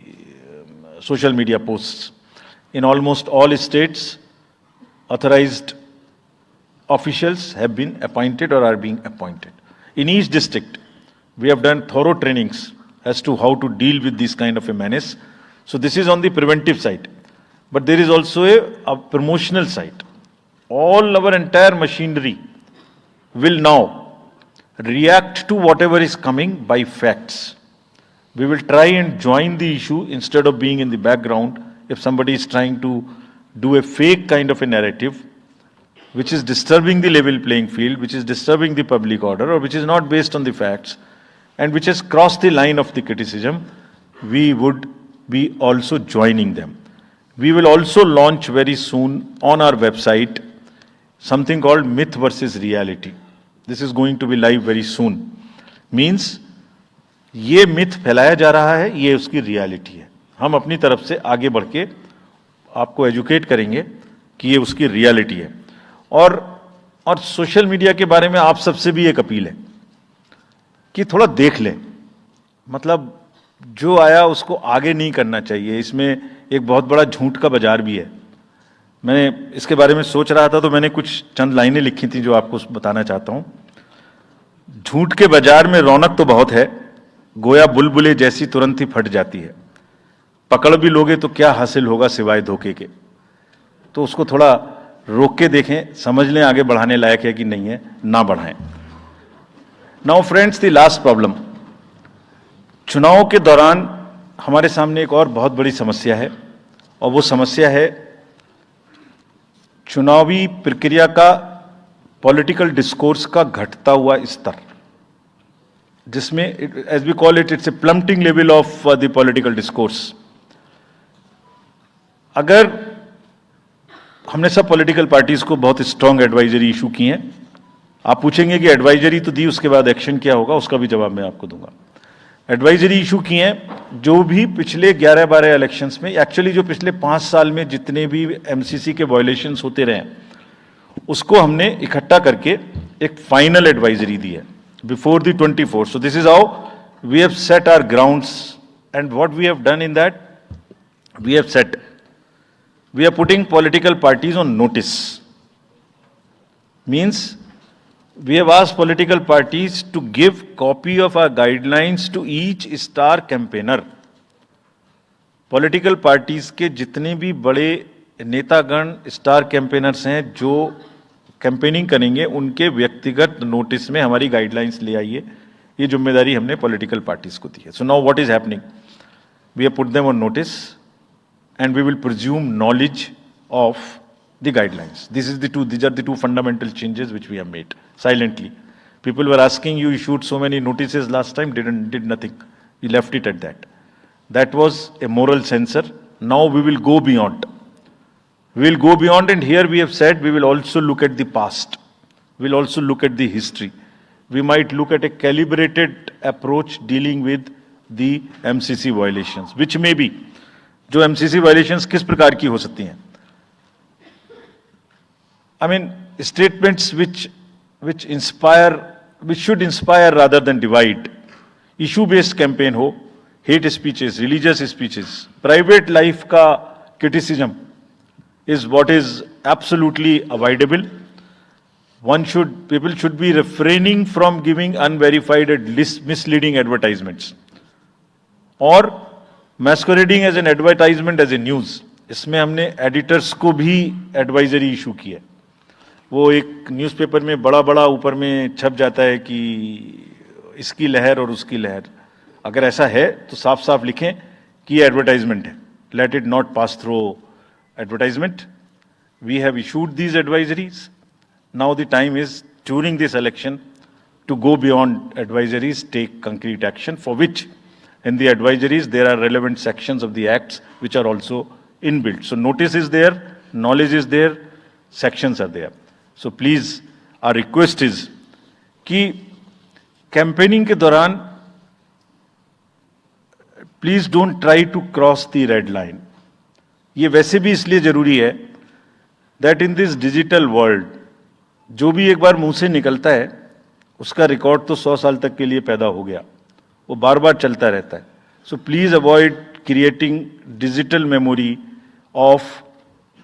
social media posts. In almost all states, authorized officials have been appointed or are being appointed. In each district, we have done thorough trainings as to how to deal with this kind of a menace. So this is on the preventive side. But there is also a promotional side. All our entire machinery will now react to whatever is coming by facts. We will try and join the issue instead of being in the background. If somebody is trying to do a fake kind of a narrative, which is disturbing the level playing field, which is disturbing the public order, or which is not based on the facts, and which has crossed the line of the criticism, we would be also joining them. We will also launch very soon on our website something called Myth versus Reality. This is going to be live very soon. Means ये myth फैलाया जा रहा है, ये उसकी reality है. हम अपनी तरफ से आगे बढ़ के आपको एजुकेट करेंगे कि ये उसकी रियलिटी है. और सोशल मीडिया के बारे में आप सबसे भी एक अपील है कि थोड़ा देख लें. मतलब जो आया उसको आगे नहीं करना चाहिए. इसमें एक बहुत बड़ा झूठ का बाजार भी है. मैंने इसके बारे में सोच रहा था तो मैंने कुछ चंद लाइनें लिखी थी जो आपको बताना चाहता हूं. झूठ के बाजार में रौनक तो बहुत है, गोया बुलबुले जैसी तुरंत ही फट जाती है. पकड़ भी लोगे तो क्या हासिल होगा सिवाय धोखे के. तो उसको थोड़ा रोक के देखें, समझ लें आगे बढ़ाने लायक है कि नहीं है, ना बढ़ाएं. Now friends, the last problem. चुनाव के दौरान हमारे सामने एक और बहुत बड़ी समस्या है, और वो समस्या है चुनावी प्रक्रिया का, पॉलिटिकल डिस्कोर्स का घटता हुआ स्तर, जिसमें as we call it, it's a plummeting level of the political discourse. अगर हमने सब पॉलिटिकल पार्टीज को बहुत स्ट्रांग एडवाइजरी इशू की हैं. आप पूछेंगे कि एडवाइजरी तो दी, उसके बाद एक्शन क्या होगा, उसका भी जवाब मैं आपको दूंगा. एडवाइजरी इशू की हैं जो भी पिछले 11-12 इलेक्शंस में, एक्चुअली जो पिछले 5 साल में जितने भी एमसीसी के वायलेशंस होते रहे, उसको हमने इकट्ठा करके एक फाइनल एडवाइजरी दी है before the 24th. So this is how we have set our grounds, and what we have done in that, we have set, we are putting political parties on notice. Means we have asked political parties to give copy of our guidelines to each star campaigner. Political parties के जितने भी बड़े नेतागण star campaigners हैं जो campaigning करेंगे, उनके व्यक्तिगत नोटिस में हमारी गाइडलाइंस ले आइए. ये जिम्मेदारी हमने पॉलिटिकल पार्टीज को दी है. So now what is happening, we have put them on notice and we will presume knowledge of the guidelines. These are the two fundamental changes which we have made silently. People were asking, you issued so many notices last time, did nothing. We left it at that. That was a moral censor. Now we will go beyond. We will go beyond, and here we have said we will also look at the past. We will also look at the history. we might look at a calibrated approach dealing with the MCC violations, which may be, जो MCC violations किस प्रकार की हो सकती हैं? I mean, statements which inspire, which should inspire rather than divide. Issue-based campaign हो, hate speeches, religious speeches, private life का criticism is what is absolutely avoidable. People should be refraining from giving unverified and misleading advertisements or masquerading as an advertisement as a news. इसमें हमने editors को भी advisory issue की है। वो एक newspaper में बड़ा बड़ा ऊपर में छप जाता है कि इसकी लहर और उसकी लहर। अगर ऐसा है तो साफ साफ लिखें कि ये एडवर्टाइजमेंट है। Let it not pass through advertisement. We have issued these advisories. Now the time is during this election to go beyond advisories, take concrete action, for which in the advisories there are relevant sections of the acts which are also inbuilt. So notice is there, knowledge is there, sections are there. So please, our request is कि campaigning के दौरान please don't try to cross the red line. ये वैसे भी इसलिए जरूरी है that in this digital world जो भी एक बार मुंह से निकलता है उसका रिकॉर्ड तो 100 साल तक के लिए पैदा हो गया, वो बार बार चलता रहता है। So please avoid creating digital memory of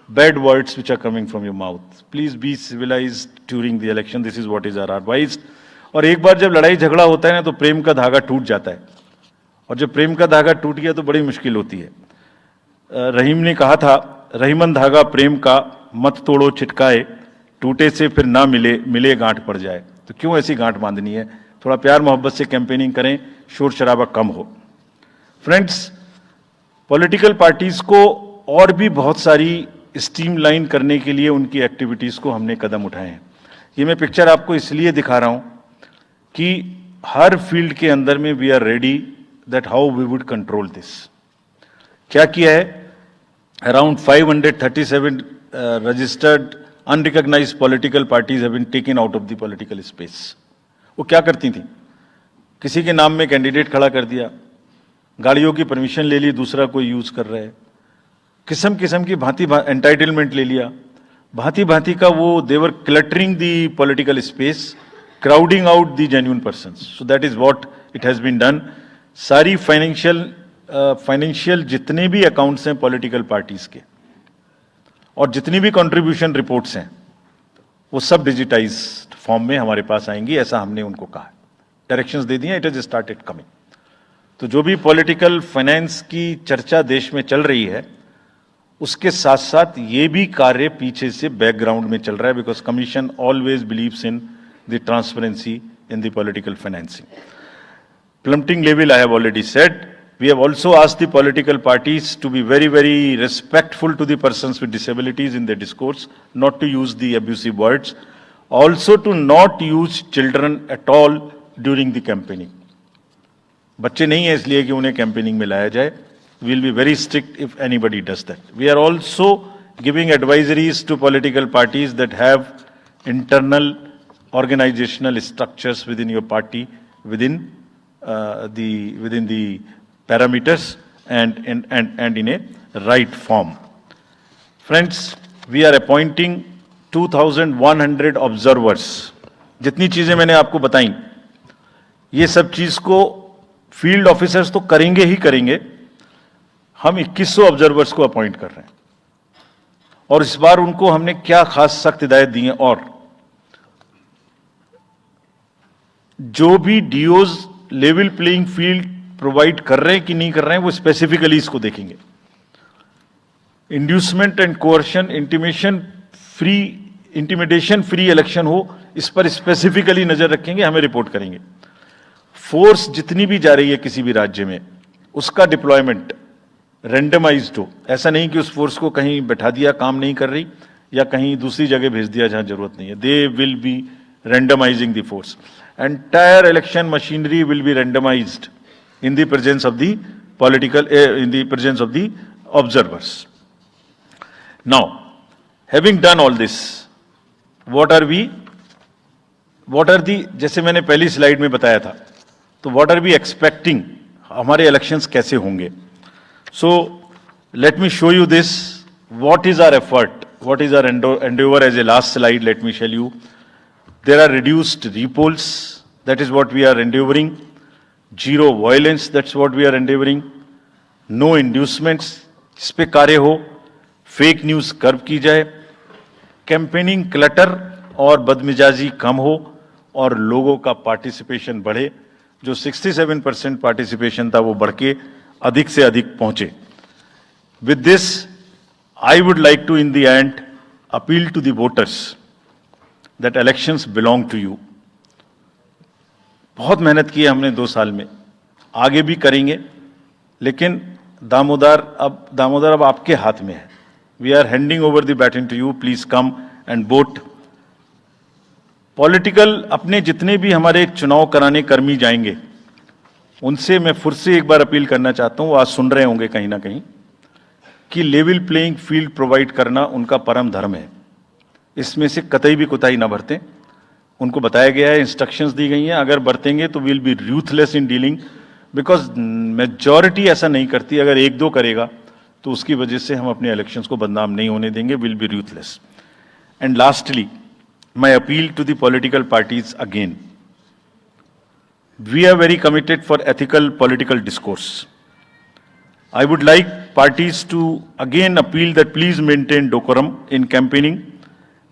bad words which are coming from your mouth. Please be civilised during the election, this is what is our advice. और एक बार जब लड़ाई झगड़ा होता है ना तो प्रेम का धागा टूट जाता है, और जब प्रेम का धागा टूट गया तो बड़ी मुश्किल होती है। रहीम ने कहा था, रहीमन धागा प्रेम का मत तोड़ो छिटकाए, टूटे से फिर ना मिले, मिले गांठ पड़ जाए। तो क्यों ऐसी गांठ बांधनी है? थोड़ा प्यार मोहब्बत से कैंपेनिंग करें, शोर शराबा कम हो। फ्रेंड्स, पॉलिटिकल पार्टीज को और भी बहुत सारी स्ट्रीमलाइन करने के लिए उनकी एक्टिविटीज को हमने कदम उठाए हैं। ये मैं पिक्चर आपको इसलिए दिखा रहा हूं कि हर फील्ड के अंदर में we are ready that how we would control this. क्या किया है? Around 537 registered unrecognised political parties have been taken out of the political space. वो क्या करती थी? किसी के नाम में कैंडिडेट खड़ा कर दिया, गाड़ियों की परमिशन ले ली, दूसरा कोई यूज कर रहा है, किस्म किस्म की भांति एंटाइटलमेंट ले लिया, भांति भांति का वो they're cluttering the political space, crowding out the genuine persons. So that is what it has been done. सारी फाइनेंशियल जितने भी अकाउंट्स हैं पॉलिटिकल पार्टीज के और जितनी भी कंट्रीब्यूशन रिपोर्ट्स हैं वो सब डिजिटाइज्ड फॉर्म में हमारे पास आएंगी, ऐसा हमने उनको कहा। डायरेक्शंस दे दिए, इट इज स्टार्टेड कमिंग। तो जो भी पॉलिटिकल फाइनेंस की चर्चा देश में चल रही है उसके साथ साथ ये भी कार्य पीछे से बैकग्राउंड में चल रहा है, because commission always believes in the transparency in the political financing. Plumbing level I have already said. We have also asked the political parties to be very, very respectful to the persons with disabilities in their discourse, not to use the abusive words, also to not use children at all during the campaigning. बच्चे नहीं है इसलिए कि उन्हें campaigning में लाया जाए। We will be very strict if anybody does that. We are also giving advisories to political parties that have internal organizational structures within your party, within the parameters and in a right form. Friends, we are appointing 2,100 observers. जितनी चीजें मैंने आपको बताई, ये सब चीज को field officers तो करेंगे ही करेंगे। हम 2100 ऑब्जर्वर्स को अपॉइंट कर रहे हैं और इस बार उनको हमने क्या खास सख्त हिदायत दी है, और जो भी डीओज लेवल प्लेइंग फील्ड प्रोवाइड कर रहे हैं कि नहीं कर रहे हैं वो स्पेसिफिकली इसको देखेंगे। Inducement and coercion, intimidation free election हो, इस पर स्पेसिफिकली नजर रखेंगे, हमें रिपोर्ट करेंगे। फोर्स जितनी भी जा रही है किसी भी राज्य में उसका डिप्लॉयमेंट रेंडमाइज्ड हो। ऐसा नहीं कि उस फोर्स को कहीं बैठा दिया, काम नहीं कर रही, या कहीं दूसरी जगह भेज दिया जहां जरूरत नहीं है। They will be randomizing the force. Entire election machinery will be randomized in the presence of the in the presence of the observers. Now, having done all this, what are we what are the, जैसे मैंने पहली slide में बताया था, तो what are we expecting, हमारे elections कैसे होंगे. So let me show you this, what is our effort, what is our endeavor. As a last slide, let me show you, there are reduced repolls, that is what we are endeavoring. Zero violence, that's what we are endeavoring. No inducements, इस पे कार्य हो. Fake news curve की जाए. Campaigning clutter और बदमिजाजी कम हो और लोगों का पार्टिसिपेशन बढ़े. जो 67% पार्टिसिपेशन था वो बढ़ के अधिक से अधिक पहुंचे. With this I would like to in the end appeal to the voters that elections belong to you. बहुत मेहनत की है हमने 2 साल में, आगे भी करेंगे, लेकिन दामोदर अब आपके हाथ में है. We are handing over the baton to you. Please come and vote. Political अपने जितने भी हमारे चुनाव कराने कर्मी जाएंगे, उनसे मैं फिर से एक बार अपील करना चाहता हूं, आज सुन रहे होंगे कहीं ना कहीं, कि लेवल प्लेइंग फील्ड प्रोवाइड करना उनका परम धर्म है. इसमें से कतई भी कोताही ना बरतें. उनको बताया गया है, इंस्ट्रक्शंस दी गई हैं, अगर बरतेंगे तो will be ruthless in dealing, because majority ऐसा नहीं करती. अगर 1-2 करेगा तो उसकी वजह से हम अपने इलेक्शंस को बदनाम नहीं होने देंगे. Will be ruthless. And lastly, my appeal to the political parties again. We are very committed for ethical political discourse. I would like parties to again appeal that please maintain decorum in campaigning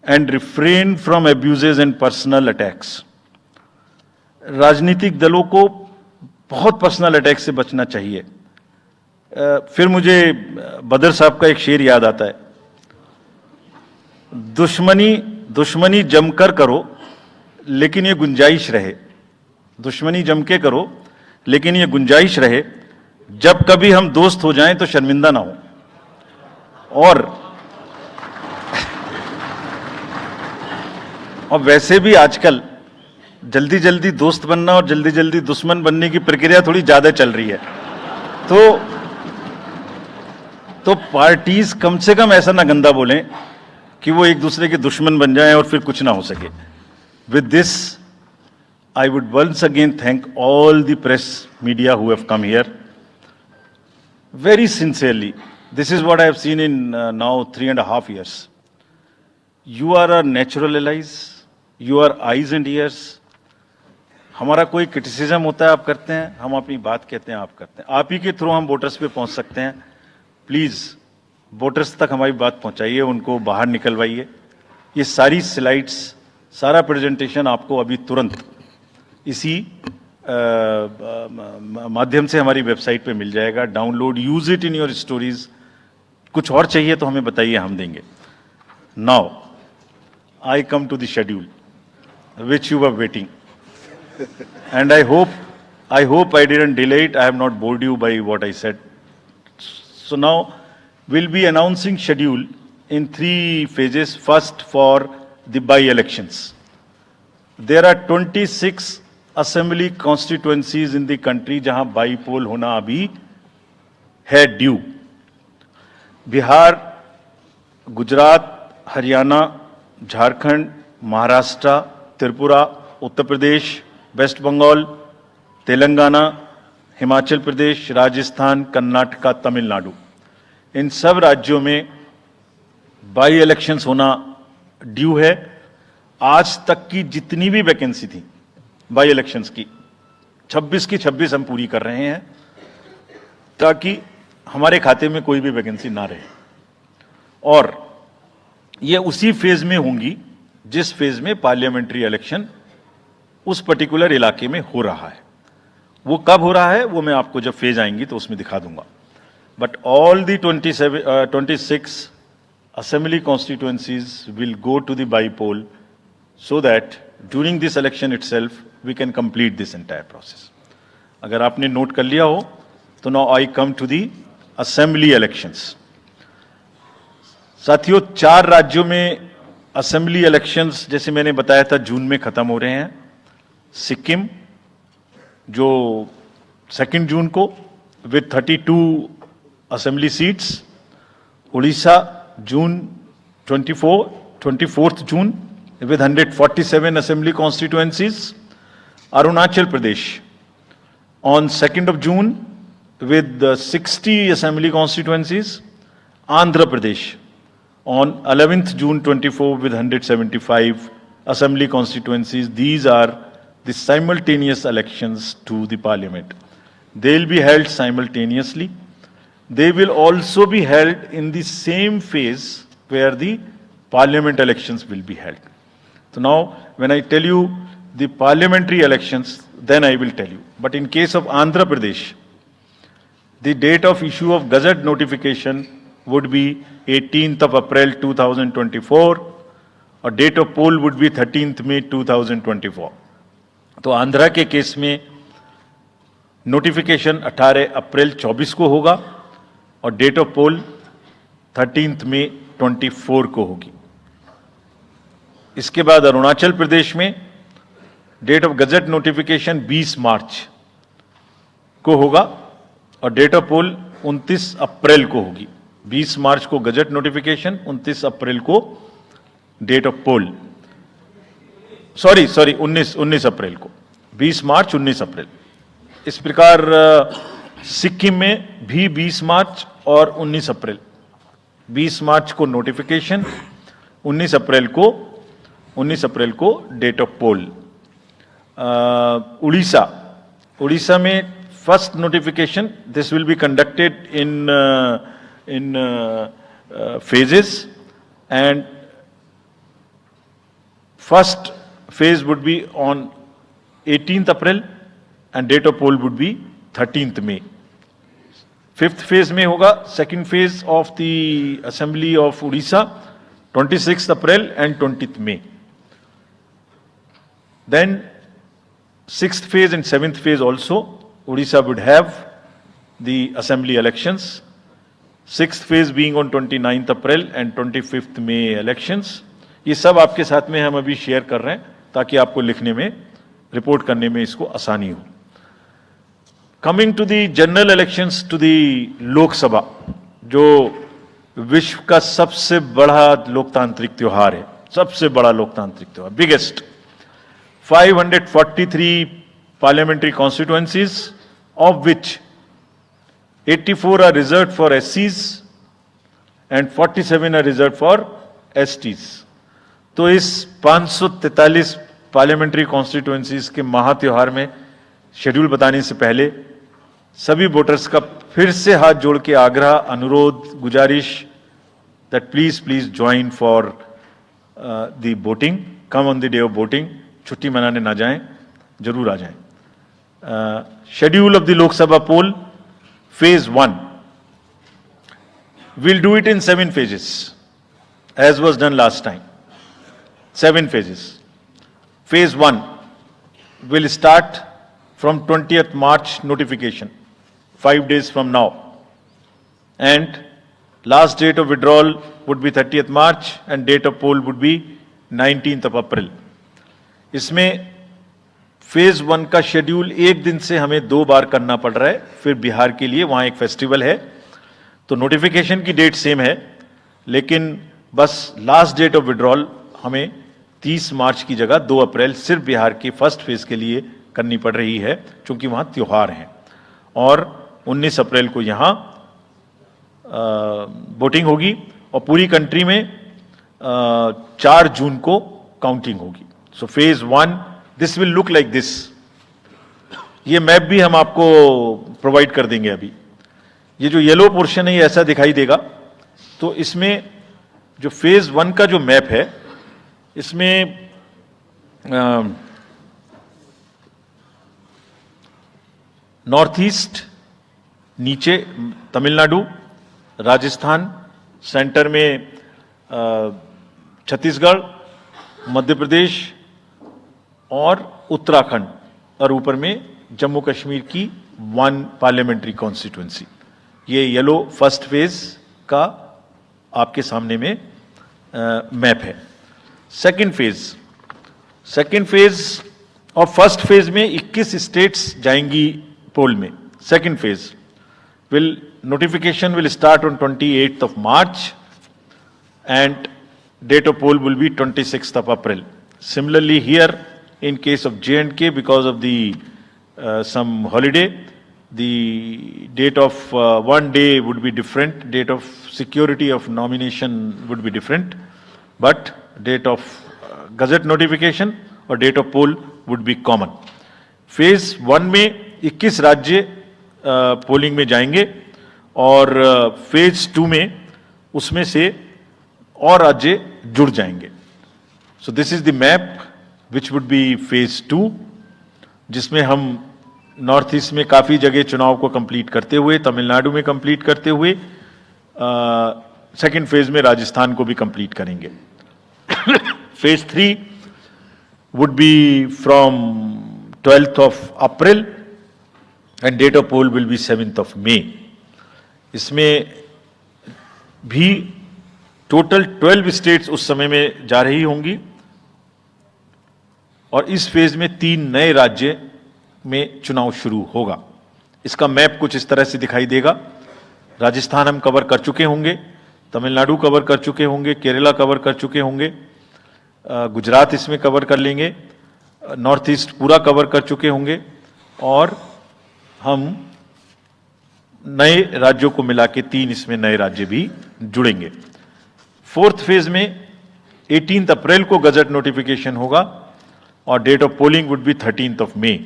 and refrain from abuses and personal attacks. राजनीतिक दलों को बहुत personal attack से बचना चाहिए. फिर मुझे बदर साहब का एक शेर याद आता है, दुश्मनी जमकर करो लेकिन ये गुंजाइश रहे. दुश्मनी जम के करो लेकिन ये गुंजाइश रहे, जब कभी हम दोस्त हो जाएं तो शर्मिंदा ना हो. और वैसे भी आजकल जल्दी जल्दी दोस्त बनना और जल्दी जल्दी दुश्मन बनने की प्रक्रिया थोड़ी ज्यादा चल रही है. तो पार्टीज कम से कम ऐसा ना गंदा बोलें कि वो एक दूसरे के दुश्मन बन जाएं और फिर कुछ ना हो सके. With this I would once again thank all the press media who have come here. Very sincerely, this is what I have seen in now 3.5 years. You are our natural allies, you are eyes and ears. हमारा कोई criticism होता है आप करते हैं, हम अपनी बात कहते हैं आप करते हैं. आप ही के थ्रू हम वोटर्स पे पहुंच सकते हैं. प्लीज वोटर्स तक हमारी बात पहुंचाइए, उनको बाहर निकलवाइए. ये सारी स्लाइड्स, सारा प्रेजेंटेशन आपको अभी तुरंत इसी माध्यम से हमारी वेबसाइट पे मिल जाएगा. Download, use it in your stories. कुछ और चाहिए तो हमें बताइए, हम देंगे. Now I come to the schedule which you were waiting, and I hope I didn't delay it. I have not bored you by what I said. So now we'll be announcing schedule in 3 phases. First, for the by-elections. There are 26 assembly constituencies in the country जहां बाई-पोल होना अभी है due. Bihar, Gujarat, Haryana, Jharkhand, Maharashtra, Tripura, Uttar Pradesh, waste Bengal, Telangana, Himachal Pradesh, Rajasthan, Karnataka, Tamil Nadu. इन सब राज्यों में by elections होना due है. आज तक की जितनी भी वैकेंसी थी बाई इलेक्शंस की, 26 की 26 हम पूरी कर रहे हैं, ताकि हमारे खाते में कोई भी वैकेंसी ना रहे. और ये उसी फेज में होंगी जिस फेज में पार्लियामेंट्री इलेक्शन उस पर्टिकुलर इलाके में हो रहा है. वो कब हो रहा है वो मैं आपको जब फेज आएंगी तो उसमें दिखा दूंगा. But all the 26 assembly constituencies will go to the by-poll, so that during this election itself we can complete this entire process. अगर आपने नोट कर लिया हो तो now I come to the assembly elections. साथियों, 4 राज्यों में assembly elections जैसे मैंने बताया था जून में खत्म हो रहे हैं. सिक्किम जो 2 जून को with 32 assembly seats, Orissa June 24 June, with 147 assembly constituencies. Arunachal Pradesh on 2nd of June with 60 assembly constituencies. Andhra Pradesh on 11th June 24 with 175 assembly constituencies. These are the simultaneous elections to the parliament. They will be held simultaneously. They will also be held in the same phase where the parliament elections will be held. So now, when I tell you the parliamentary elections, then I will tell you. But in case of Andhra Pradesh, the date of issue of Gazette notification would be 18th of April 2024, और date of poll would be 13th May 2024. तो आंध्रा के case में notification 18 अप्रैल 24 को होगा और date of pole 13th May 24 को होगी. इसके बाद अरुणाचल प्रदेश में डेट ऑफ गजट नोटिफिकेशन 20 मार्च को होगा और डेट ऑफ पोल 29 अप्रैल को होगी. 20 मार्च को गजट नोटिफिकेशन, 29 अप्रैल को डेट ऑफ पोल. सॉरी 19 अप्रैल को. 20 मार्च 19 अप्रैल. इस प्रकार सिक्किम में भी 20 मार्च और 19 अप्रैल. 20 मार्च को नोटिफिकेशन, 19 अप्रैल को डेट ऑफ पोल. उड़ीसा में first notification, this will be conducted in phases, and first phase would be on 18th April and date of poll would be 13th May. Fifth phase में होगा second phase of the Assembly of Odisha, 26th April and 20th May. Then sixth phase and seventh phase also, Odisha would have the assembly elections. Sixth phase being on 29th April and 25th May elections. ये सब आपके साथ में हम अभी share कर रहे हैं ताकि आपको लिखने में, रिपोर्ट करने में इसको आसानी हो. Coming to the general elections to the Lok Sabha, जो विश्व का सबसे बड़ा लोकतांत्रिक त्योहार है, सबसे बड़ा लोकतांत्रिक त्योहार, biggest. 543 parliamentary constituencies, of which 84 are reserved for SCs and 47 are reserved for STs. तो इस 543 पार्लियामेंट्री कॉन्स्टिट्यूएंसीज के महात्योहार में शेड्यूल बताने से पहले सभी वोटर्स का फिर से हाथ जोड़ के आग्रह, अनुरोध, गुजारिश that please join for the voting, come on the day of voting. छुट्टी मनाने ना जाएं, जरूर आ जाएं. Schedule of the Lok Sabha poll, phase 1. We'll do it in 7 phases, as was done last time. 7 phases. Phase 1 will start from 20th March notification, 5 days from now. And last date of withdrawal would be 30th March and date of poll would be 19th of April. इसमें phase 1 का schedule एक दिन से हमें 2 बार करना पड़ रहा है. फिर बिहार के लिए वहां एक फेस्टिवल है, तो नोटिफिकेशन की डेट सेम है, लेकिन बस लास्ट डेट ऑफ विड्रॉल हमें 30 मार्च की जगह 2 अप्रैल सिर्फ बिहार के फर्स्ट फेज के लिए करनी पड़ रही है, क्योंकि वहां त्योहार है. और 19 अप्रैल को यहां वोटिंग होगी और पूरी कंट्री में 4 जून को काउंटिंग होगी. So phase 1 this will look like this. ये मैप भी हम आपको प्रोवाइड कर देंगे. अभी ये जो येलो पोर्शन है ये ऐसा दिखाई देगा. तो इसमें जो फेज 1 का जो मैप है, इसमें नॉर्थ ईस्ट, नीचे तमिलनाडु, राजस्थान, सेंटर में छत्तीसगढ़, मध्य प्रदेश और उत्तराखंड, और ऊपर में जम्मू कश्मीर की 1 पार्लियामेंट्री कॉन्स्टिट्यूएंसी. ये येलो फर्स्ट फेज का आपके सामने में मैप है. सेकंड फेज और फर्स्ट फेज में 21 स्टेट्स जाएंगी पोल में. Second phase notification will start on 28th of March and date of poll will be 26th of April. Similarly, here in case of J&K, because of the some holiday, the date of one day would be different, date of security of nomination would be different, but date of gazette notification और date of poll would be common. Phase 1 में 21 राज्य polling में जाएंगे और phase 2 में उसमें से और राज्य जुड़ जाएंगे. सो this is the map which would be phase 2, जिसमें हम नॉर्थ ईस्ट में काफी जगह चुनाव को कंप्लीट करते हुए, तमिलनाडु में कंप्लीट करते हुए, सेकेंड फेज में राजस्थान को भी कंप्लीट करेंगे. Phase 3 would be from 12th of April and date of poll will be 7th of May. इसमें भी टोटल 12 स्टेट्स उस समय में जा रही होंगी और इस फेज में 3 नए राज्य में चुनाव शुरू होगा. इसका मैप कुछ इस तरह से दिखाई देगा. राजस्थान हम कवर कर चुके होंगे, तमिलनाडु कवर कर चुके होंगे, केरला कवर कर चुके होंगे, गुजरात इसमें कवर कर लेंगे, नॉर्थ ईस्ट पूरा कवर कर चुके होंगे और हम नए राज्यों को मिला के 3 इसमें नए राज्य भी जुड़ेंगे. फोर्थ फेज में 18 अप्रैल को गजट नोटिफिकेशन होगा और date of polling would be 13th of May.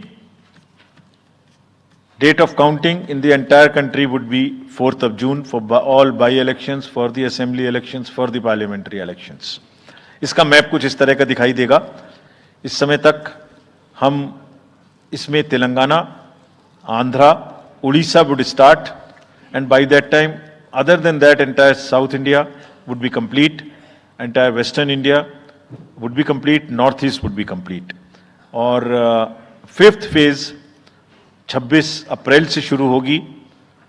Date of counting in the entire country would be 4th of June for all by-elections, for the assembly elections, for the parliamentary elections. इसका map कुछ इस तरह का दिखाई देगा. इस समय तक हम इसमें Telangana, Andhra, Orissa would start and by that time, other than that, entire South India would be complete, entire Western India would be complete, North East would be complete. और फिफ्थ फेज 26 अप्रैल से शुरू होगी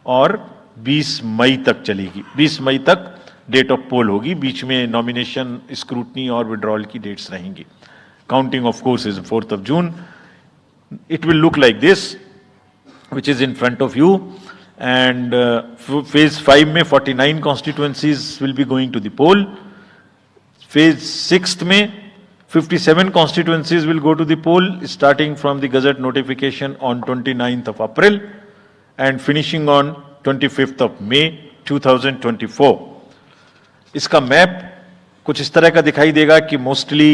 और 20 मई तक चलेगी. 20 मई तक डेट ऑफ पोल होगी. बीच में नॉमिनेशन, स्क्रूटनी और विड्रॉल की डेट्स रहेंगी. Counting of course is 4th of June. It will look like this which is in front of you. And phase 5 में 49 constituencies will be going to the poll. Phase 6 में 57 constituencies will go to the poll starting from the Gazette notification on 29th of April and finishing on 25th of May 2024. इसका map कुछ इस तरह का दिखाई देगा कि मोस्टली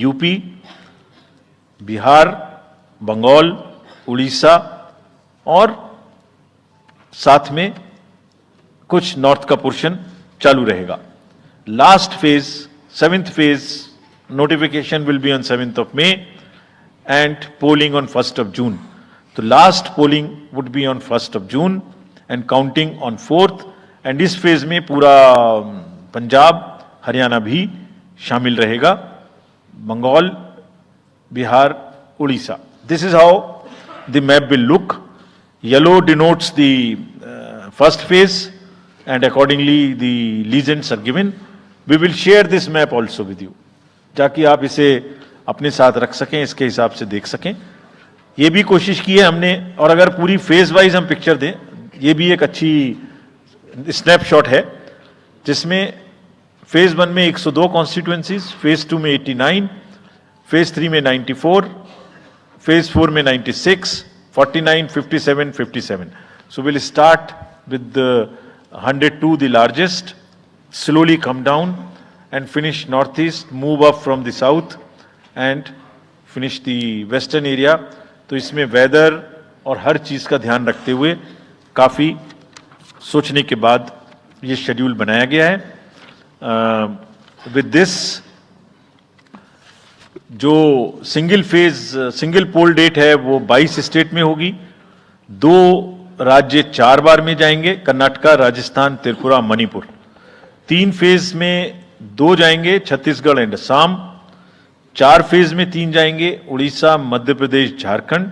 यूपी, बिहार, बंगाल, उड़ीसा और साथ में कुछ नॉर्थ का पोर्शन चालू रहेगा. Last phase, 7th phase notification will be on 7th of May and polling on 1st of June. So last polling would be on 1st of June and counting on 4th. And इस phase में पूरा पंजाब, हरियाणा भी शामिल रहेगा, Bengal, Bihar, Orissa. This is how the map will look. Yellow denotes the first phase and accordingly the legends are given. We will share this map also with you. ताकि आप इसे अपने साथ रख सकें, इसके हिसाब से देख सकें. ये भी कोशिश की है हमने, और अगर पूरी फेज वाइज हम पिक्चर दें, ये भी एक अच्छी स्नैपशॉट है जिसमें फेज 1 में 102 कॉन्स्टिट्यूएंसीज, फेज 2 में 89, फेज 3 में 94, फेज 4 में 96, 49, 57, 57. So we'll start with the 102, the largest, slowly come down and finish northeast, move up from the south and finish the western area. तो इसमें वेदर और हर चीज का ध्यान रखते हुए काफी सोचने के बाद ये शेड्यूल बनाया गया है. विद दिस जो सिंगल पोल डेट है वो 22 स्टेट में होगी. 2 राज्य 4 बार में जाएंगे, कर्नाटका, राजस्थान, त्रिपुरा, मणिपुर. 3 फेज में 2 जाएंगे, छत्तीसगढ़ एंड असम. 4 फेज में 3 जाएंगे, उड़ीसा, मध्य प्रदेश, झारखंड.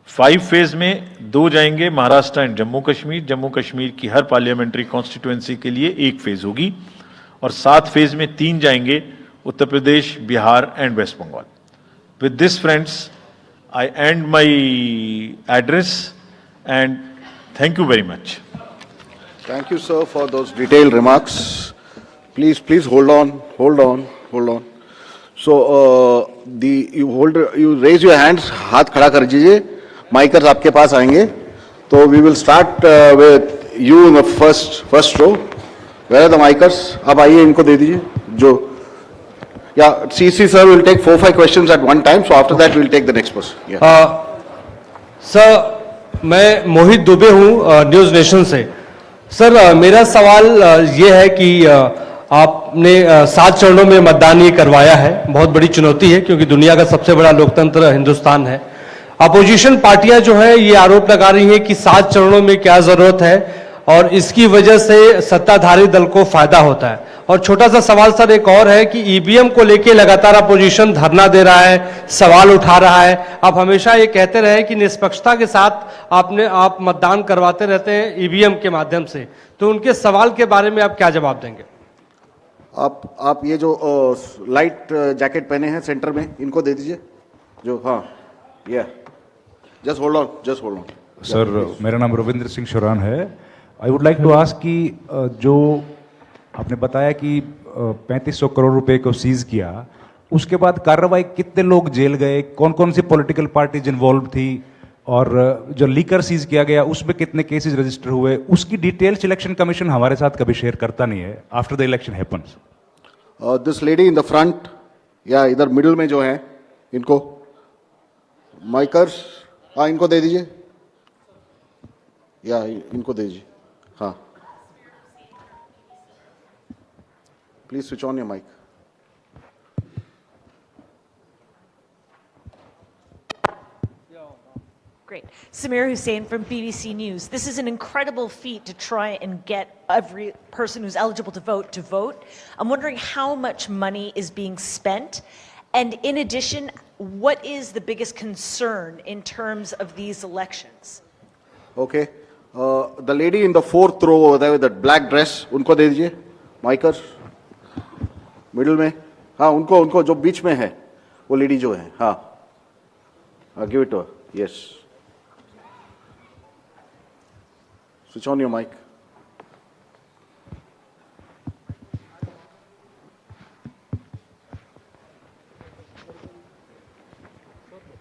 5 फेज में 2 जाएंगे, महाराष्ट्र एंड जम्मू कश्मीर. जम्मू कश्मीर की हर पार्लियामेंट्री कॉन्स्टिट्यूएंसी के लिए 1 फेज होगी. और 7 फेज में 3 जाएंगे, Uttar Pradesh, Bihar and West Bengal. With this friends, I end my address and thank you very much. Thank you, sir, for those detailed remarks. Please hold on. So you raise your hands, हाथ खड़ा कर दीजिए. Micers आपके पास आएंगे. तो we will start with you in the first row. Where are the micers? आप आइए, इनको दे दीजिए. जो yeah, CC sir will take 4-5 questions at one time. So after that we'll take the next person. Yeah. Sir, मैं मोहित दुबे हूँ news nation से. Sir, मेरा सवाल ये है कि आपने 7 चरणों में मतदान ये करवाया है. बहुत बड़ी चुनौती है क्योंकि दुनिया का सबसे बड़ा लोकतंत्र हिंदुस्तान है. अपोजिशन पार्टियां जो है ये आरोप लगा रही हैं कि 7 चरणों में क्या जरूरत है और इसकी वजह से सत्ताधारी दल को फायदा होता है. और छोटा सा सवाल सर एक और है कि ईवीएम को लेके लगातार अपोजिशन धरना दे रहा है, सवाल उठा रहा है. आप हमेशा ये कहते रहे कि निष्पक्षता के साथ आप मतदान करवाते रहते हैं ईवीएम के माध्यम से, तो उनके सवाल के बारे में आप क्या जवाब देंगे? आप ये जो लाइट जैकेट पहने हैं सेंटर में, इनको दे दीजिए. जो हाँ, ये जस्ट होल्ड ऑन. सर, मेरा नाम रविंद्र सिंह शुरान है. I would like to ask कि जो आपने बताया कि 3500 करोड़ रुपए को सीज किया, उसके बाद कार्रवाई कितने लोग जेल गए, कौन कौन सी पॉलिटिकल पार्टीज इन्वॉल्व थी, और जो लीकर सीज किया गया उसमें कितने केसेस रजिस्टर हुए, उसकी डिटेल्स इलेक्शन कमीशन हमारे साथ कभी शेयर करता नहीं है after the election happens. This lady in the front या इधर मिडिल में जो है, इनको माइकर्स, हाँ इनको दे दीजिए. या इनको दे दीजिए. हाँ, please switch on your mic. Great. Samir Hussain from BBC News. This is an incredible feat to try and get every person who's eligible to vote. I'm wondering how much money is being spent. And in addition, what is the biggest concern in terms of these elections? Okay. The lady in the 4th row over there with that black dress, उनको दे दीजिए. माइकर्स middle में, हाँ उनको जो बीच में है वो lady जो है, हाँ, give it to her. Yes, switch on your mic.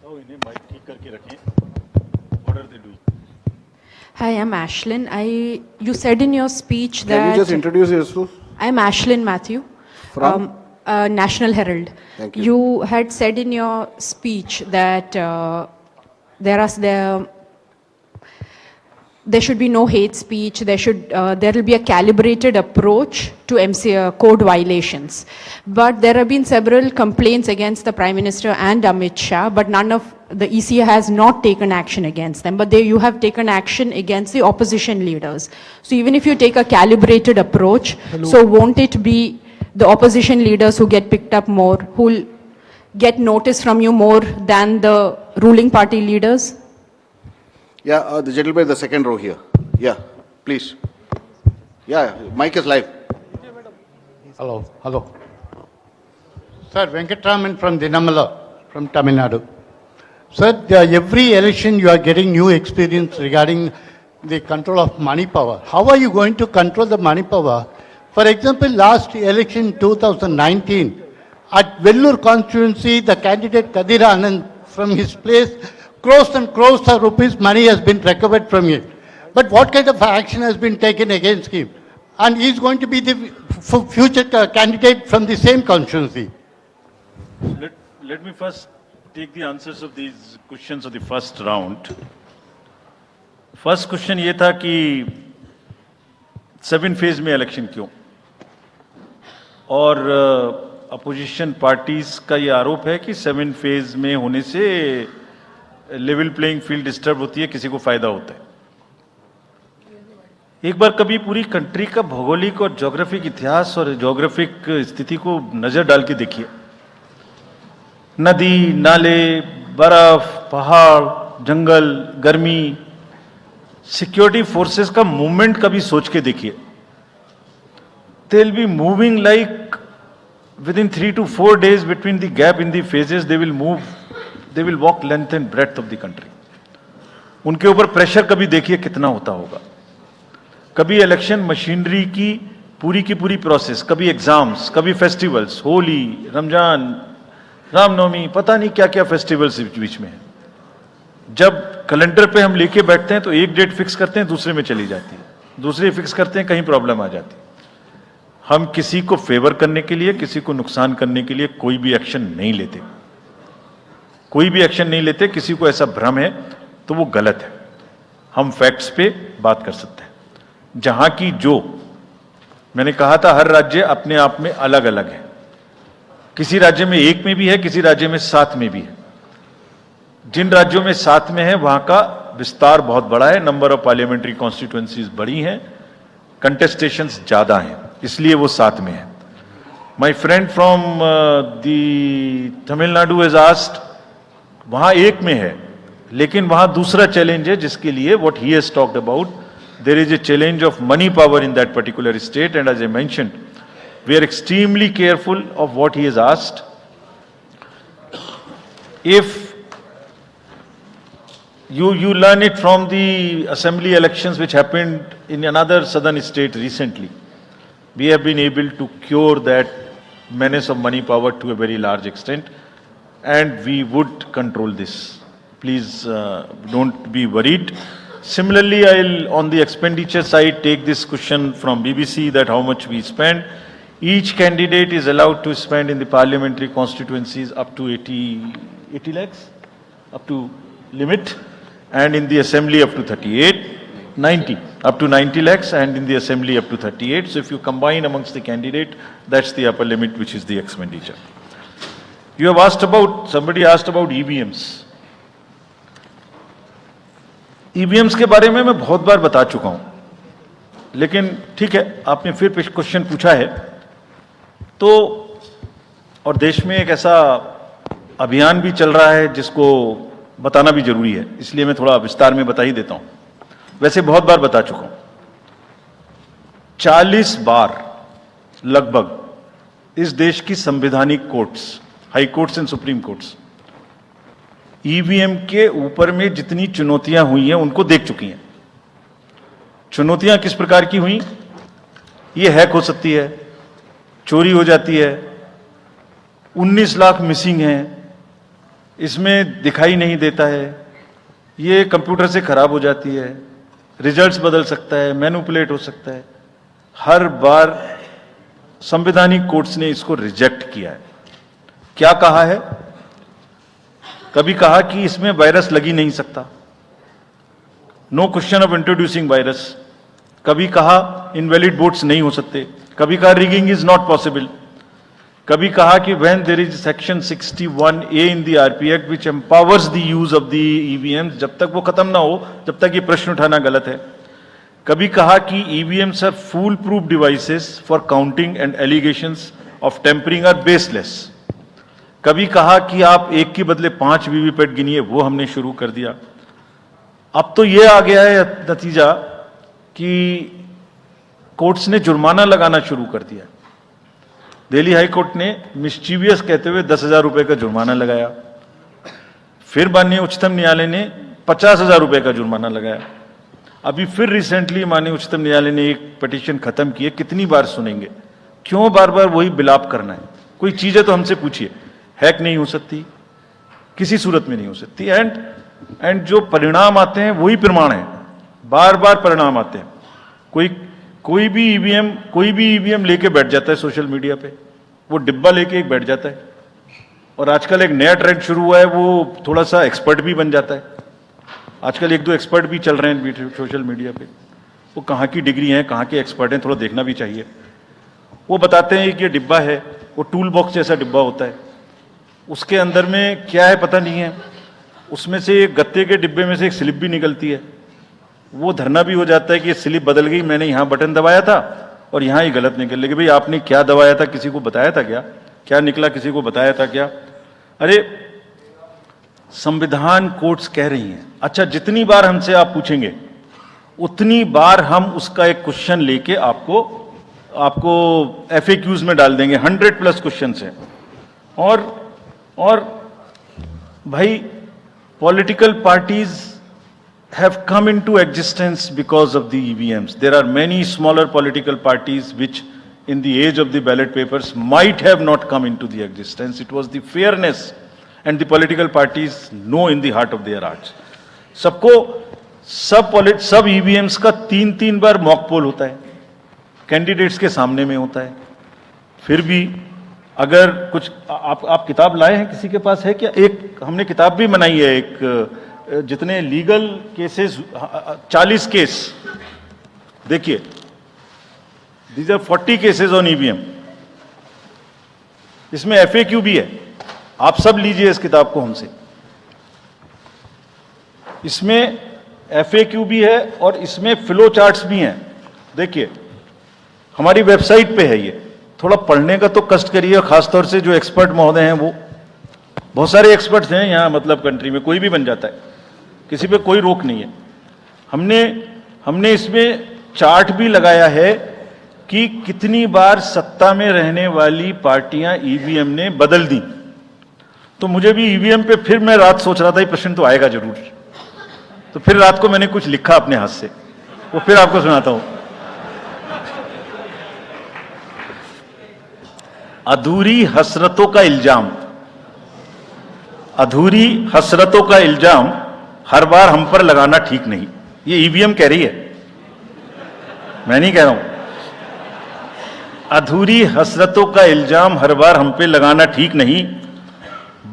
इन्हें माइक ठीक करके रखें. What are they doing? Hi, I'm Ashlyn. You said in your speech that... Can you just introduce yourself? I'm Ashlyn Matthew. From? National Herald. Thank you. You had said in your speech that there should be no hate speech. There will be a calibrated approach to code violations. But there have been several complaints against the Prime Minister and Amit Shah, but none of the ECA has not taken action against them. But you have taken action against the opposition leaders. So even if you take a calibrated approach, so won't it be the opposition leaders who get picked up more, who will get notice from you more than the ruling party leaders? Yeah, the gentleman in the second row here. Yeah, please. Yeah, mic is live. Hello. Sir, Venkatraman from Dinamala, from Tamil Nadu. Sir, every election you are getting new experience regarding the control of money power. How are you going to control the money power? For example, last election 2019, at Vellore constituency, the candidate Kadir Anand from his place, crores and crores of rupees money has been recovered from him. But what kind of action has been taken against him? And he is going to be the future candidate from the same constituency. Let me first take the answers of these questions of the first round. First question ये था कि 7 phase में election क्यों, और opposition parties का ये आरोप है कि 7 फेज में होने से लेवल प्लेइंग फील्ड डिस्टर्ब होती है, किसी को फायदा होता है. एक बार कभी पूरी कंट्री का भौगोलिक और ज्योग्राफिक इतिहास और ज्योग्राफिक स्थिति को नजर डाल के देखिए. नदी, नाले, बर्फ, पहाड़, जंगल, गर्मी, सिक्योरिटी फोर्सेस का मूवमेंट कभी सोच के देखिए. दे will be moving like within 3 to 4 days between the gap in the phases, they will move, they will walk length and breadth of the country. उनके ऊपर प्रेशर कभी देखिए कितना होता होगा. कभी इलेक्शन मशीनरी की पूरी की पूरी प्रोसेस, कभी एग्जाम्स, कभी फेस्टिवल्स, होली, रमजान, रामनवमी, पता नहीं क्या क्या फेस्टिवल्स बीच में है। जब कैलेंडर पे हम लेके बैठते हैं तो एक डेट फिक्स करते हैं, दूसरे में चली जाती है, दूसरे फिक्स करते हैं, कहीं प्रॉब्लम आ जाती है। हम किसी को फेवर करने के लिए, किसी को नुकसान करने के लिए कोई भी एक्शन नहीं लेते, कोई भी एक्शन नहीं लेते। किसी को ऐसा भ्रम है तो वो गलत है। हम फैक्ट्स पे बात कर सकते हैं। जहां की जो मैंने कहा था, हर राज्य अपने आप में अलग अलग है। किसी राज्य में 1 में भी है, किसी राज्य में 7 में भी है। जिन राज्यों में 7 में है वहां का विस्तार बहुत बड़ा है, नंबर ऑफ पार्लियामेंट्री कॉन्स्टिट्यूएंसीज बड़ी हैं, कंटेस्टेशंस ज्यादा हैं, इसलिए वो 7 में है। My friend from the Tamil Nadu has asked, वहां 1 में है, लेकिन वहां दूसरा चैलेंज है जिसके लिए what he has talked about, there is a challenge of money power in that particular state, and as I mentioned, we are extremely careful of what he has asked. If you learn it from the assembly elections which happened in another southern state recently, we have been able to cure that menace of money power to a very large extent, and we would control this. Please don't be worried. Similarly, I'll on the expenditure side take this question from BBC that how much we spend. Each candidate is allowed to spend in the parliamentary constituencies up to 80 lakhs, up to limit, and in the assembly up to 90, up to 90 lakhs, and in the assembly up to 38. So if you combine amongst the candidate, that's the upper limit, which is the expenditure. You have asked about, somebody asked about EVMs. EVMs के बारे में मैं बहुत बार बता चुका हूं, लेकिन ठीक है, आपने फिर क्वेश्चन पूछा है तो, और देश में एक ऐसा अभियान भी चल रहा है जिसको बताना भी जरूरी है, इसलिए मैं थोड़ा विस्तार में बता ही देता हूं। वैसे बहुत बार बता चुका हूं, 40 बार लगभग इस देश की संवैधानिक courts, high courts and supreme courts EVM के ऊपर में जितनी चुनौतियां हुई हैं उनको देख चुकी हैं। चुनौतियां किस प्रकार की हुई? ये हैक हो सकती है, चोरी हो जाती है, 19 लाख मिसिंग हैं, इसमें दिखाई नहीं देता है, ये कंप्यूटर से खराब हो जाती है, रिजल्ट्स बदल सकता है, मैनिपुलेट हो सकता है। हर बार संवैधानिक कोर्ट्स ने इसको रिजेक्ट किया है। क्या कहा है? कभी कहा कि इसमें वायरस लग ही नहीं सकता, no question of introducing virus. कभी कहा इनवैलिड वोट्स नहीं हो सकते, कभी कहा रिगिंग इज नॉट पॉसिबल, कभी कहा कि when there is section 61A in the RP act which empowers the use of the EVM, जब तक वो खत्म ना हो जब तक ये प्रश्न उठाना गलत है। कभी कहा कि EVMs are fool proof devices for counting and allegations of tampering are baseless. कभी कहा कि आप 1 के बदले 5 वीवीपैट गिनिए, वो हमने शुरू कर दिया। अब तो ये आ गया है नतीजा कि कोर्ट्स ने जुर्माना लगाना शुरू कर दिया। दिल्ली हाई कोर्ट ने मिस्चीवियस कहते हुए 10,000 रुपए का जुर्माना लगाया, फिर माननीय उच्चतम न्यायालय ने 50,000 रुपए का जुर्माना लगाया। अभी फिर रिसेंटली माननीय उच्चतम न्यायालय ने एक पिटीशन खत्म की है। कितनी बार सुनेंगे? क्यों बार बार वही बिलाप करना है? कोई चीज है तो हमसे पूछिए। हैक नहीं हो सकती, किसी सूरत में नहीं हो सकती, एंड जो परिणाम आते हैं वही प्रमाण है, बार बार परिणाम आते हैं। कोई भी ईवीएम लेके बैठ जाता है सोशल मीडिया पे, वो डिब्बा लेके एक बैठ जाता है, और आजकल एक नया ट्रेंड शुरू हुआ है, वो थोड़ा सा एक्सपर्ट भी बन जाता है। आजकल 1-2 एक्सपर्ट भी चल रहे हैं सोशल मीडिया पे, वो कहाँ की डिग्री हैं, कहाँ के एक्सपर्ट हैं, थोड़ा देखना भी चाहिए। वो बताते हैं कि ये डिब्बा है, वो टूल बॉक्स जैसा डिब्बा होता है, उसके अंदर में क्या है पता नहीं है, उसमें से एक गत्ते के डिब्बे में से एक स्लिप भी निकलती है। वो धरना भी हो जाता है कि ये स्लिप बदल गई, मैंने यहाँ बटन दबाया था और यहाँ ही गलत निकल लगी। भाई आपने क्या दबाया था, किसी को बताया था क्या? क्या निकला, किसी को बताया था क्या? अरे संविधान कोर्ट्स कह रही हैं। अच्छा, जितनी बार हमसे आप पूछेंगे उतनी बार हम उसका एक क्वेश्चन लेके आपको FAQs में डाल देंगे। 100+ क्वेश्चन हैं। और भाई political parties have come into existence because of the EVMs. There are many smaller political parties which in the age of the ballot papers might have not come into the existence. It was the fairness and the political parties know in the heart of their hearts. सबको सब EVMs का 3-3 बार mock poll होता है, candidates के सामने में होता है. फिर भी अगर कुछ आप किताब लाए हैं, किसी के पास है क्या? एक हमने किताब भी बनाई है, एक जितने लीगल केसेस 40 केस देखिए, these are 40 cases on EVM. इसमें FAQ भी है, आप सब लीजिए इस किताब को हमसे. इसमें FAQ भी है और इसमें फ्लो चार्ट्स भी हैं. देखिए हमारी वेबसाइट पे है ये. थोड़ा पढ़ने का तो कष्ट करिए, खासतौर से जो एक्सपर्ट महोदय हैं, वो बहुत सारे एक्सपर्ट्स हैं यहाँ, मतलब कंट्री में कोई भी बन जाता है, किसी पे कोई रोक नहीं है. हमने इसमें चार्ट भी लगाया है कि कितनी बार सत्ता में रहने वाली पार्टियां ईवीएम ने बदल दी. तो मुझे भी ईवीएम पे फिर मैं रात सोच रहा था ये प्रश्न तो आएगा जरूर, तो फिर रात को मैंने कुछ लिखा अपने हाथ से, वो फिर आपको सुनाता हूं. अधूरी हसरतों का इल्जाम, अधूरी हसरतों का इल्जाम हर बार हम पर लगाना ठीक नहीं. ये ईवीएम कह रही है, मैं नहीं कह रहा हूं. अधूरी हसरतों का इल्जाम हर बार हम पे लगाना ठीक नहीं.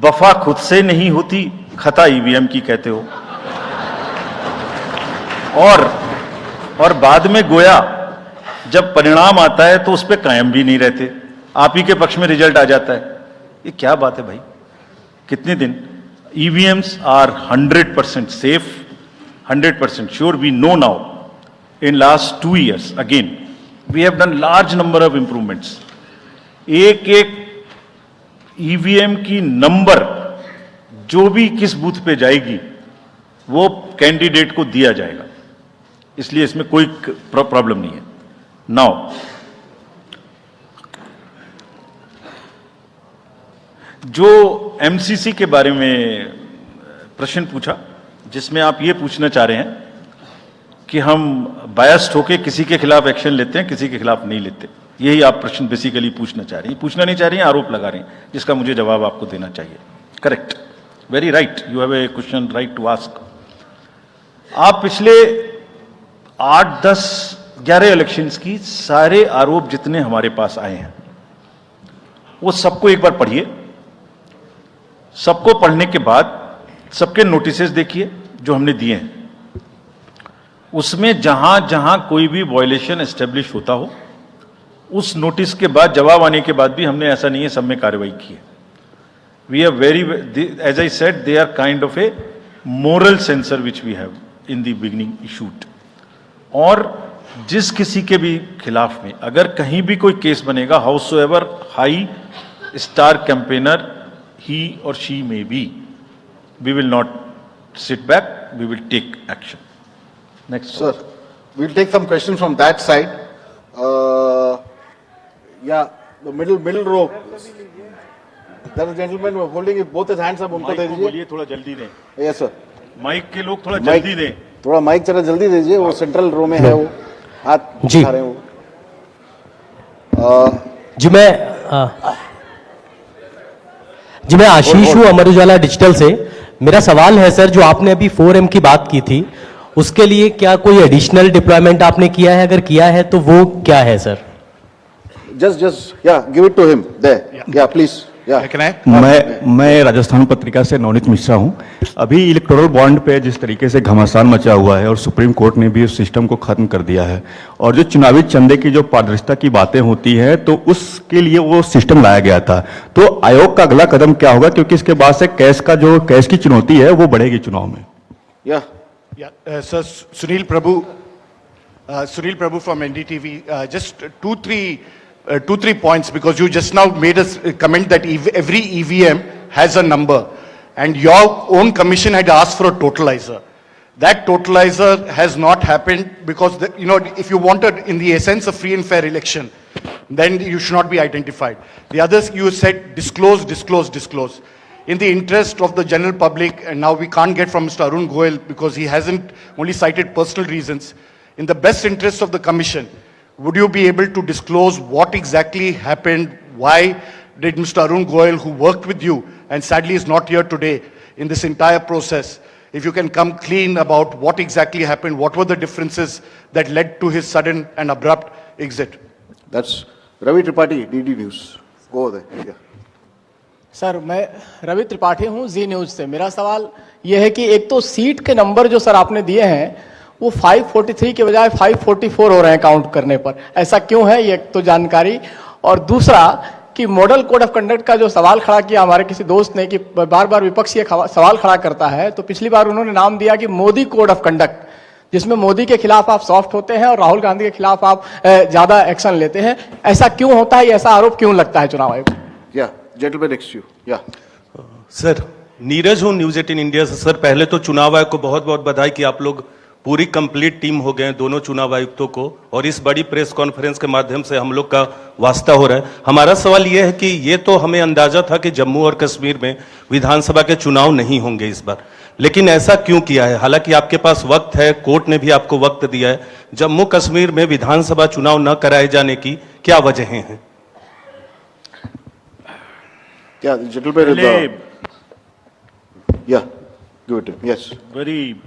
वफा खुद से नहीं होती, खता ईवीएम की कहते हो. और बाद में गोया जब परिणाम आता है तो उस पर कायम भी नहीं रहते, आप ही के पक्ष में रिजल्ट आ जाता है. ये क्या बात है भाई, कितने दिन? EVMs are 100% safe, 100% sure. We know now, in last 2 years, again, we have done large number of improvements. एक EVM की नंबर जो भी किस बूथ पे जाएगी वो कैंडिडेट को दिया जाएगा, इसलिए इसमें कोई प्रॉब्लम नहीं है. नाउ जो MCC के बारे में प्रश्न पूछा, जिसमें आप ये पूछना चाह रहे हैं कि हम बायस्ड होके किसी के खिलाफ एक्शन लेते हैं, किसी के खिलाफ नहीं लेते, यही आप प्रश्न बेसिकली पूछना चाह रहे हैं. पूछना नहीं चाह रही हैं, आरोप लगा रहे हैं, जिसका मुझे जवाब आपको देना चाहिए. Correct, very right, you have a question right to ask. आप पिछले 8, 10, 11 इलेक्शंस की सारे आरोप जितने हमारे पास आए हैं वो सबको एक बार पढ़िए. सबको पढ़ने के बाद सबके नोटिसेस देखिए जो हमने दिए हैं. उसमें जहां जहां कोई भी वायलेशन एस्टेब्लिश होता हो, उस नोटिस के बाद, जवाब आने के बाद भी हमने, ऐसा नहीं है सब में कार्रवाई की है. We are very, as I said, they are kind of a moral censor which we have in the beginning issued. और जिस किसी के भी खिलाफ में अगर कहीं भी कोई केस बनेगा, however high star campaigner he or she may be, we will not sit back, we will take action. Next. Sir, we'll take some questions from that side. Yeah, the middle row. There is a gentleman holding both his hands up, उनको दे दीजिए. बोलिए थोड़ा जल्दी दें. Yes sir. Mic के लोग थोड़ा जल्दी दें. थोड़ा माइक जरा जल्दी दीजिए, वो सेंट्रल रो में है, वो हाथ उठा रहे हैं वो. जी मैं आशीष हूँ, अमर उजाला डिजिटल से. मेरा सवाल है सर, जो आपने अभी 4M की बात की थी, उसके लिए क्या कोई एडिशनल डिप्लॉयमेंट आपने किया है? अगर किया है तो वो क्या है sir? Just yeah, give it to him there. Yeah, please. मैं राजस्थान पत्रिका से नवनीत मिश्रा हूं. अभी इलेक्टोरल बॉन्ड पे जिस तरीके से घमासान मचा हुआ है और सुप्रीम कोर्ट ने भी उस सिस्टम को खत्म कर दिया है, और जो चुनावी चंदे की जो पारदर्शिता की बातें होती है, तो उसके लिए वो सिस्टम लाया गया था. तो आयोग का अगला कदम क्या होगा, क्योंकि इसके बाद से कैश की चुनौती है वो बढ़ेगी चुनाव में. Sir, Sunil Prabhu from NDTV. Just 2-3 points, because you just now made a comment that every EVM has a number, and your own commission had asked for a totalizer. That totalizer has not happened because, if you wanted, in the essence, a free and fair election, then you should not be identified. The others, you said disclose. in the interest of the general public, and now we can't get from Mr. Arun Goel because he hasn't only cited personal reasons, in the best interest of the commission, would you be able to disclose what exactly happened? Why did Mr. Arun Goel, who worked with you and sadly is not here today in this entire process, if you can come clean about what exactly happened, what were the differences that led to his sudden and abrupt exit? That's Ravi Tripathi, DD News. Go over there. Yeah. Sir मैं रवि त्रिपाठी हूं जी news से। मेरा सवाल यह है कि एक तो सीट के नंबर जो सर आपने दिए हैं वो 543 के बजाय 544 हो रहे हैं काउंट करने पर, ऐसा क्यों है, ये तो जानकारी। और दूसरा कि मॉडल कोड ऑफ कंडक्ट का जो सवाल खड़ा किया हमारे किसी दोस्त ने कि बार बार विपक्ष ये सवाल खड़ा करता है, तो पिछली बार उन्होंने नाम दिया कि मोदी कोड ऑफ कंडक्ट, जिसमें मोदी के खिलाफ आप सॉफ्ट होते हैं और राहुल गांधी के खिलाफ आप ज्यादा एक्शन लेते हैं। ऐसा क्यों होता है, ऐसा आरोप क्यों लगता है चुनाव आयोग? Yeah, gentleman next to you. Yeah. Sir Neeraj हूँ न्यूज 18 इंडिया से। सर पहले तो चुनाव आयोग को बहुत बहुत बधाई कि आप लोग पूरी कंप्लीट टीम हो गए हैं दोनों चुनाव आयुक्तों को, और इस बड़ी प्रेस कॉन्फ्रेंस के माध्यम से हम लोग का वास्ता हो रहा है। हमारा सवाल ये है कि ये तो हमें अंदाजा था कि जम्मू और कश्मीर में विधानसभा के चुनाव नहीं होंगे इस बार, लेकिन ऐसा क्यों किया है? हालांकि आपके पास वक्त है, कोर्ट ने भी आपको वक्त दिया है, जम्मू कश्मीर में विधानसभा चुनाव न कराए जाने की क्या वजहें हैं? Yeah, the gentleman with the... Yeah, give it to him. Yes. Very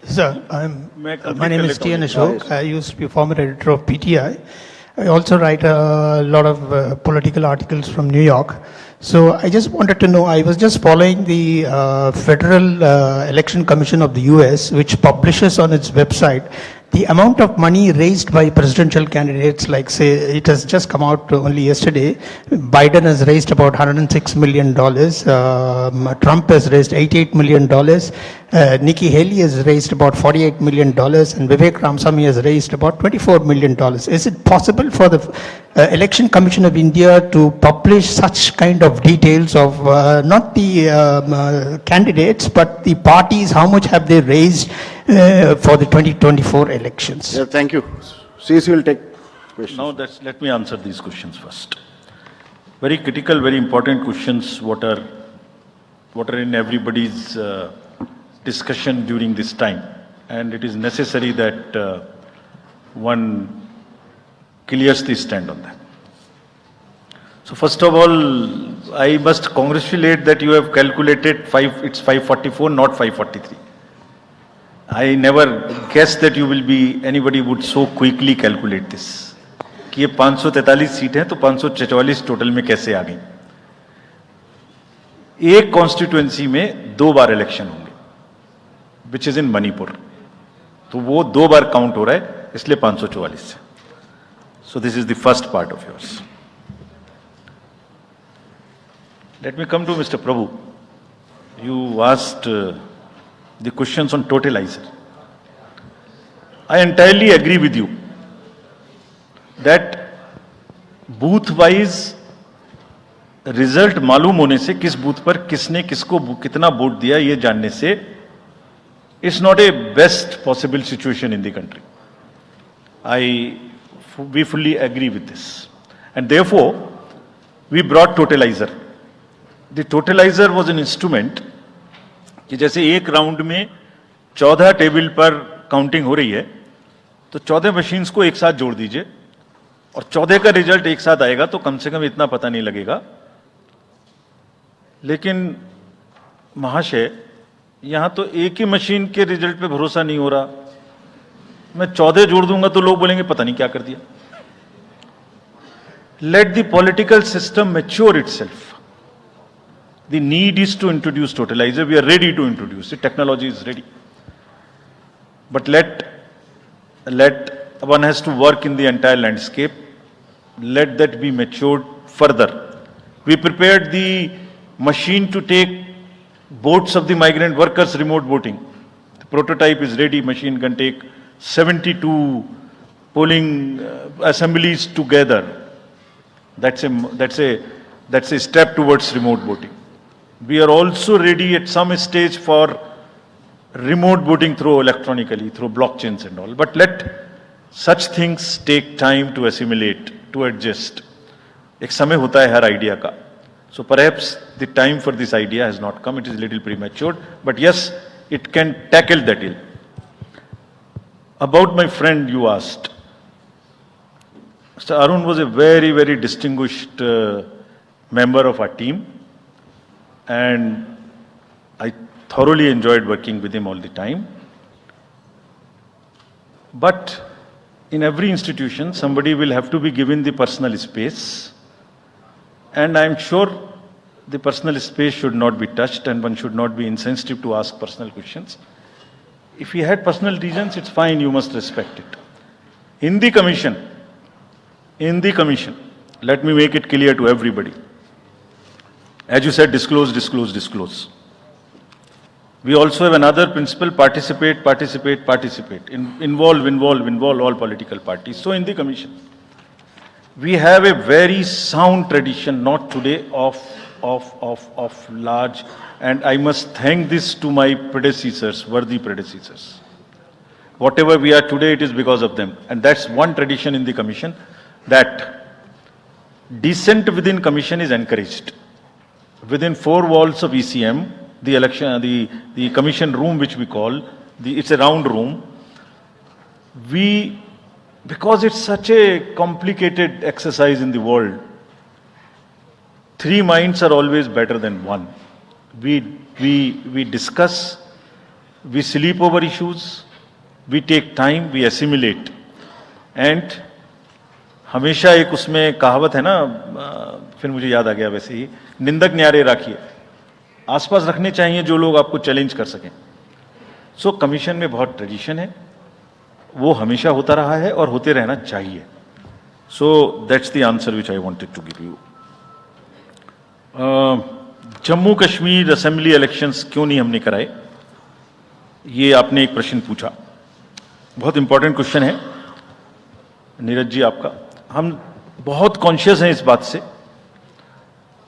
Sir, my name is T.N. Ashok. I used to be former editor of PTI. I also write a lot of political articles from New York. So I just wanted to know, I was just following the Federal Election Commission of the US, which publishes on its website the amount of money raised by presidential candidates. Like say, it has just come out only yesterday. Biden has raised about $106 million. Trump has raised $88 million. Nikki Haley has raised about $48 million. And Vivek Ramaswamy has raised about $24 million. Is it possible for the Election Commission of India to publish such kind of details of not the candidates, but the parties, how much have they raised for the 2024 elections? Yeah, thank you. CC will take questions. Now let me answer these questions first. Very critical, very important questions. What are in everybody's discussion during this time, and it is necessary that one clears the stand on that. So first of all, I must congratulate that you have calculated it's 544, not 543. I never guessed that anybody would so quickly calculate this. कि ये 543 seat हैं तो 544 total में कैसे आ गई? एक constituency में 2 बार election होंगे, विच इज इन मणिपुर, तो वो 2 बार काउंट हो रहा है, इसलिए 544 से. So this is the first part of yours. Let me come to Mr. Prabhu. You asked the questions on totalizer. I entirely agree with you that booth wise result मालूम होने से किस बूथ पर किसने किसको कितना वोट दिया ये जानने से it's not a best possible situation in the country. We fully agree with this, and therefore we brought totalizer. The totalizer was an instrument कि जैसे एक राउंड में 14 टेबल पर काउंटिंग हो रही है तो 14 मशीन्स को एक साथ जोड़ दीजिए और 14 का रिजल्ट एक साथ आएगा तो कम से कम इतना पता नहीं लगेगा. लेकिन महाशय यहां तो एक ही मशीन के रिजल्ट पे भरोसा नहीं हो रहा. मैं 14 जोड़ दूंगा तो लोग बोलेंगे पता नहीं क्या कर दिया. Let the political system mature itself. The need is to introduce totalizer. We are ready to introduce it. Technology is ready. But let one has to work in the entire landscape. Let that be matured further. We prepared the machine to take votes of the migrant workers remote voting. The prototype is ready. Machine can take 72 polling assemblies together. That's a step towards remote voting. We are also ready at some stage for remote voting through electronically, through blockchains and all. But let such things take time to assimilate, to adjust. एक समय होता है हर idea का. So perhaps the time for this idea has not come. It is a little premature, but yes, it can tackle that ill. About my friend you asked. Mr. Arun was a very, very distinguished member of our team, and I thoroughly enjoyed working with him all the time. But in every institution, somebody will have to be given the personal space. And I'm sure the personal space should not be touched and one should not be insensitive to ask personal questions. If he had personal reasons, it's fine, you must respect it. In the commission, let me make it clear to everybody. As you said, disclose, disclose, disclose. We also have another principle, participate, participate, participate. Involve all political parties. So in the commission, we have a very sound tradition, not today, of large, and I must thank this to my predecessors, worthy predecessors. Whatever we are today, it is because of them. And that's one tradition in the commission, that dissent within commission is encouraged. Within four walls of ECM, the commission room which we call, it's a round room, because it's such a complicated exercise in the world, three minds are always better than one. We discuss, we sleep over issues, we take time, we assimilate. And हमेशा एक उसमें कहावत है ना, फिर मुझे याद आ गया वैसे ही, निंदक न्यारे राखिए, आसपास रखने चाहिए जो लोग आपको चैलेंज कर सकें. सो कमीशन में बहुत ट्रेडिशन है, वो हमेशा होता रहा है और होते रहना चाहिए. So that's the answer which I wanted to give you. Jammu Kashmir assembly elections क्यों नहीं हमने कराए, ये आपने एक प्रश्न पूछा. बहुत इंपॉर्टेंट क्वेश्चन है नीरज जी आपका. हम बहुत कॉन्शियस हैं इस बात से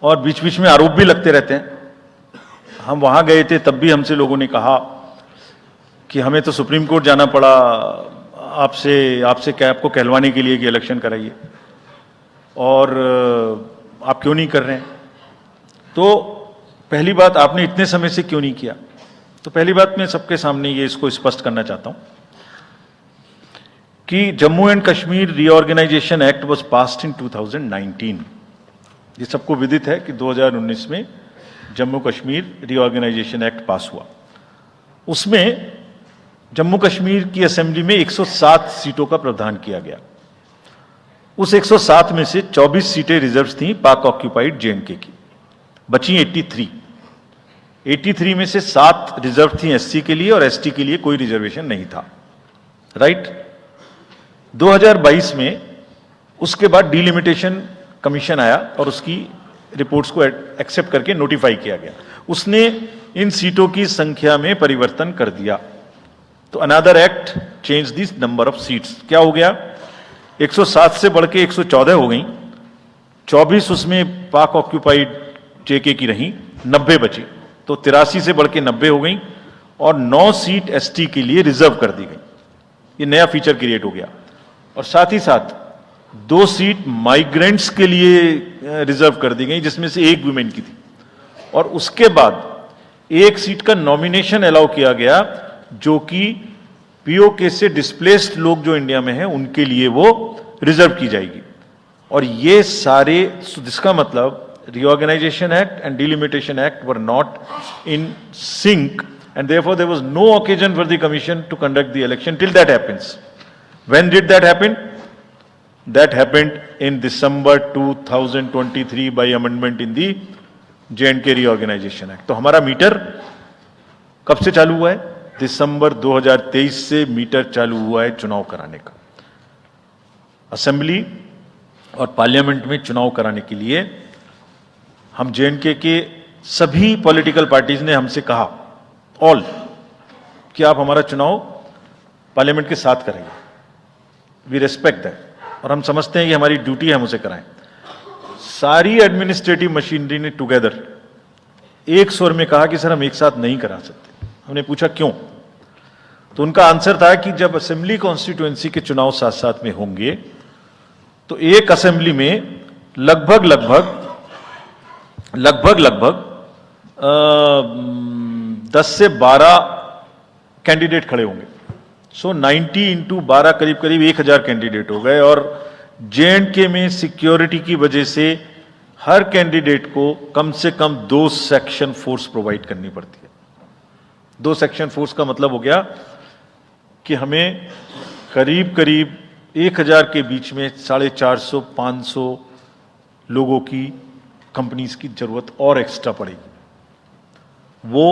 और बीच बीच में आरोप भी लगते रहते हैं. हम वहां गए थे तब भी हमसे लोगों ने कहा कि हमें तो सुप्रीम कोर्ट जाना पड़ा आपसे क्या आपको कहलवाने के लिए कि इलेक्शन कराइए, और आप क्यों नहीं कर रहे हैं. तो पहली बात, आपने इतने समय से क्यों नहीं किया. तो पहली बात मैं सबके सामने ये इसको स्पष्ट करना चाहता हूं कि Jammu and Kashmir reorganisation act was passed in 2019. ये सबको विदित है कि 2019 में Jammu Kashmir reorganisation act pass हुआ. उसमें जम्मू कश्मीर की असेंबली में 107 सीटों का प्रावधान किया गया. उस 107 में से 24 सीटें रिजर्व थीं पाक ऑक्यूपाइड जेएंडके की, बची 83. 83 में से 7 रिजर्व थी एससी के लिए और एसटी के लिए कोई रिजर्वेशन नहीं था. राइट. 2022 में उसके बाद डिलिमिटेशन कमीशन आया और उसकी रिपोर्ट्स को एक्सेप्ट करके नोटिफाई किया गया. उसने इन सीटों की संख्या में परिवर्तन कर दिया. तो another act change this number of seats. क्या हो गया, 107 से बढ़ के 114 हो गई, 24 उसमें पाक ऑक्यूपाइड जेके की रही, 90 बची, तो 83 से बढ़ के 90 हो गई और 9 सीट एसटी के लिए रिजर्व कर दी गई. ये नया फीचर क्रिएट हो गया. और साथ ही साथ 2 सीट माइग्रेंट्स के लिए रिजर्व कर दी गई, जिसमें से 1 वुमेन की थी. और उसके बाद 1 सीट का नॉमिनेशन अलाउ किया गया, जो कि पीओके से डिस्प्लेस्ड लोग जो इंडिया में हैं उनके लिए वो रिजर्व की जाएगी. और ये सारे, जिसका मतलब Reorganization Act and Delimitation Act were not in sync, and therefore there was no occasion for the commission to conduct the election till that happens. When did that happen? That happened in December 2023 by amendment in the J&K Reorganization Act. तो हमारा metre कब से चालू हुआ है? दिसंबर 2023 से metre चालू हुआ है चुनाव कराने का. असेंबली और पार्लियामेंट में चुनाव कराने के लिए हम J&K के सभी पॉलिटिकल पार्टीज ने हमसे कहा, ऑल, कि आप हमारा चुनाव पार्लियामेंट के साथ कराइए. वी रेस्पेक्ट दैट, और हम समझते हैं कि हमारी ड्यूटी है हम उसे कराएं. सारी एडमिनिस्ट्रेटिव मशीनरी ने टुगेदर एक स्वर में कहा कि सर हम एक साथ नहीं करा सकते. हमने पूछा क्यों, तो उनका आंसर था कि जब असेंबली कॉन्स्टिट्यूएंसी के चुनाव साथ साथ में होंगे तो एक असेंबली में लगभग लगभग 10 से 12 कैंडिडेट खड़े होंगे। सो 90 इंटू 12 करीब करीब 1000 कैंडिडेट हो गए। और J&K में सिक्योरिटी की वजह से हर कैंडिडेट को कम से कम 2 सेक्शन फोर्स प्रोवाइड करनी पड़ती है। 2 सेक्शन फोर्स का मतलब हो गया कि हमें करीब करीब 1000 के बीच में 450-500 लोगों की कंपनीज की जरूरत और एक्स्ट्रा पड़ेगी। वो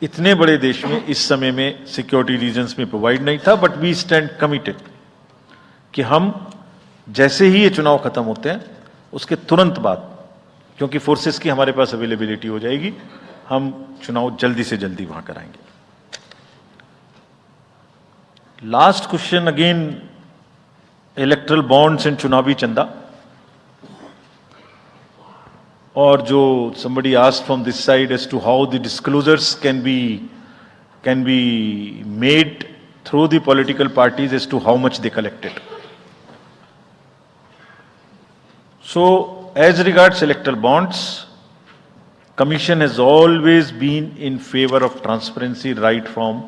इतने बड़े देश में इस समय में सिक्योरिटी रीजंस में प्रोवाइड नहीं था। बट वी स्टैंड कमिटेड कि हम जैसे ही ये चुनाव खत्म होते हैं उसके तुरंत बाद, क्योंकि फोर्सेस की हमारे पास अवेलेबिलिटी हो जाएगी, हम चुनाव जल्दी से जल्दी वहां कराएंगे। Last question again, erectile bonds and चुनावी चंदा। और जो somebody asked from this side as to how the disclosures can be made through the political parties as to how much they collected. So as regards electoral bonds, Commission has always been in favor of transparency right from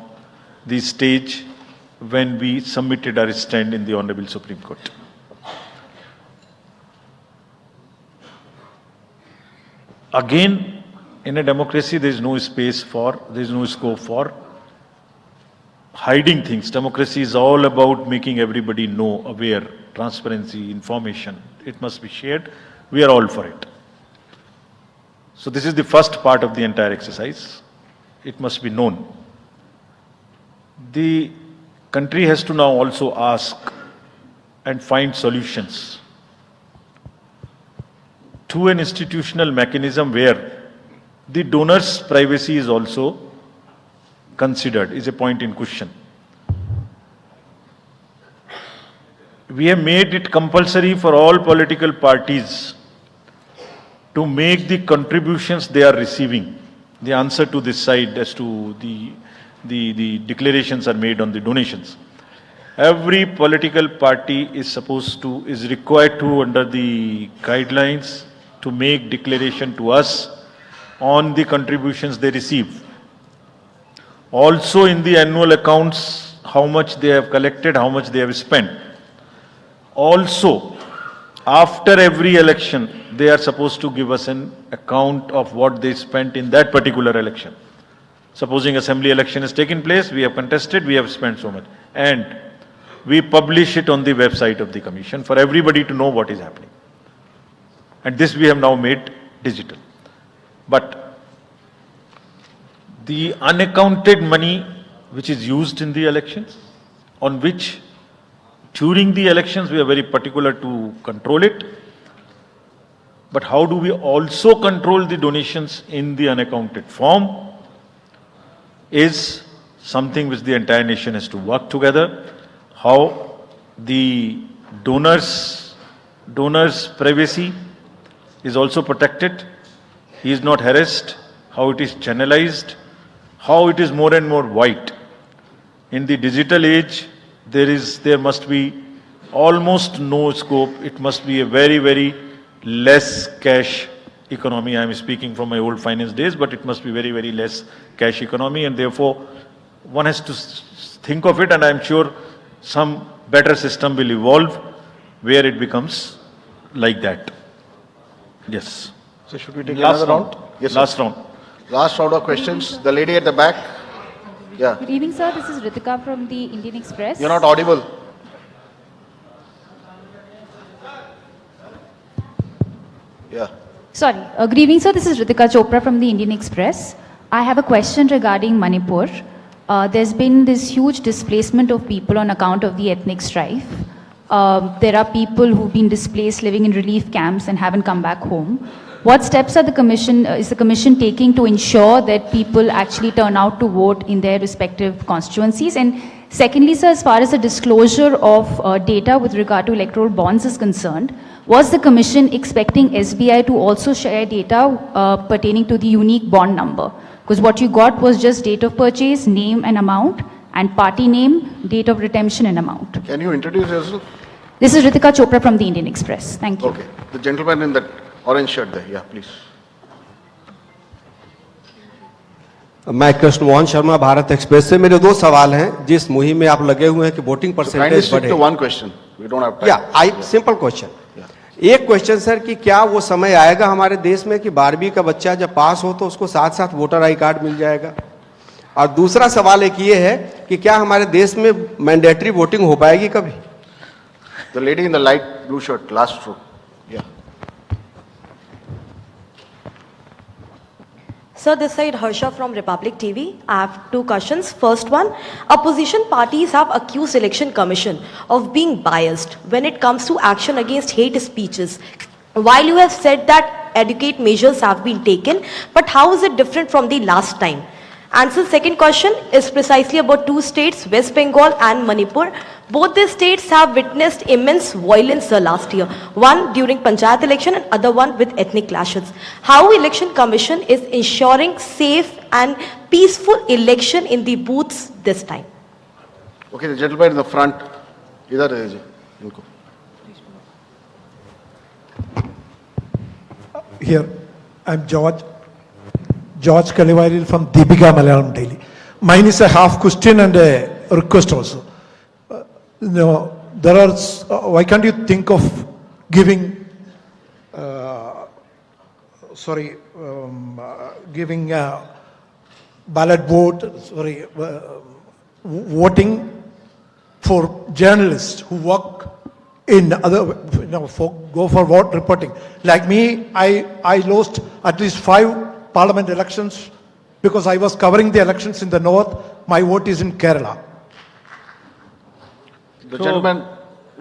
the stage when we submitted our stand in the Honorable Supreme Court. Again, in a democracy, there is no scope for hiding things. Democracy is all about making everybody know, aware, transparency, information. It must be shared. We are all for it. So this is the first part of the entire exercise. It must be known. The country has to now also ask and find solutions to an institutional mechanism where the donor's privacy is also considered, is a point in question. We have made it compulsory for all political parties to make the contributions they are receiving. The answer to this side as to the declarations are made on the donations. Every political party is required to, under the guidelines, to make declaration to us on the contributions they receive. Also in the annual accounts, how much they have collected, how much they have spent. Also, after every election, they are supposed to give us an account of what they spent in that particular election. Supposing assembly election has taken place, we have contested, we have spent so much. And we publish it on the website of the Commission for everybody to know what is happening. And this we have now made digital. But the unaccounted money which is used in the elections, on which during the elections we are very particular to control it. But how do we also control the donations in the unaccounted form is something which the entire nation has to work together. How the donors' privacy is also protected, he is not harassed, how it is channelized, how it is more and more white. In the digital age, there must be almost no scope. It must be a very, very less cash economy. I am speaking from my old finance days, but it must be very, very less cash economy, and therefore one has to think of it, and I am sure some better system will evolve where it becomes like that. Yes. So should we take Last another round? round? Yes, Last sir. round. Last round of questions. The lady at the back. Yeah. Good evening, sir. This is Ritika from the Indian Express. You're not audible. Yeah. Sorry. Good evening, sir. This is Ritika Chopra from the Indian Express. I have a question regarding Manipur. There's been this huge displacement of people on account of the ethnic strife. There are people who've been displaced living in relief camps and haven't come back home. What steps are is the Commission taking to ensure that people actually turn out to vote in their respective constituencies? And secondly, sir, as far as the disclosure of data with regard to electoral bonds is concerned, was the Commission expecting SBI to also share data pertaining to the unique bond number? Because what you got was just date of purchase, name and amount, and party name, date of redemption and amount. Can you introduce yourself? This is Ritika Chopra from the Indian Express. Thank you. Okay. The gentleman in that orange shirt there. Yeah, please. मैं Krishna Mohan Sharma, Bharat express से। मेरे दो सवाल हैं। जिस मुहिम में आप लगे हुए हैं कि वोटिंग Kindly परसेंटेज stick बढ़े, to one question. We don't have time. या आई सिंपल क्वेश्चन, एक क्वेश्चन सर कि क्या वो समय आएगा हमारे देश में कि 12वीं का बच्चा जब पास हो तो उसको साथ साथ वोटर आई कार्ड मिल जाएगा? और दूसरा सवाल एक ये है कि क्या हमारे देश में मैंडेटरी वोटिंग हो पाएगी कभी? The lady in the light blue shirt, last row. Yeah. Sir, this side Harsha from Republic TV. I have two questions. First one, opposition parties have accused Election Commission of being biased when it comes to action against hate speeches. While you have said that adequate measures have been taken, but how is it different from the last time? And so second question is precisely about two states, West Bengal and Manipur. Both these states have witnessed immense violence last year. One during Panchayat election and other one with ethnic clashes. How Election Commission is ensuring safe and peaceful election in the booths this time? Okay, the gentleman in the front. इधर है जी, इनको. Here, I'm George Kalivaril from Deepika Malayalam Daily. Mine is a half question and a request also. There are, why can't you think of giving, giving a ballot vote, voting for journalists who work in other, go for vote reporting. Like me, I lost at least 5 parliament elections because I was covering the elections in the north. My vote is in Kerala. The gentleman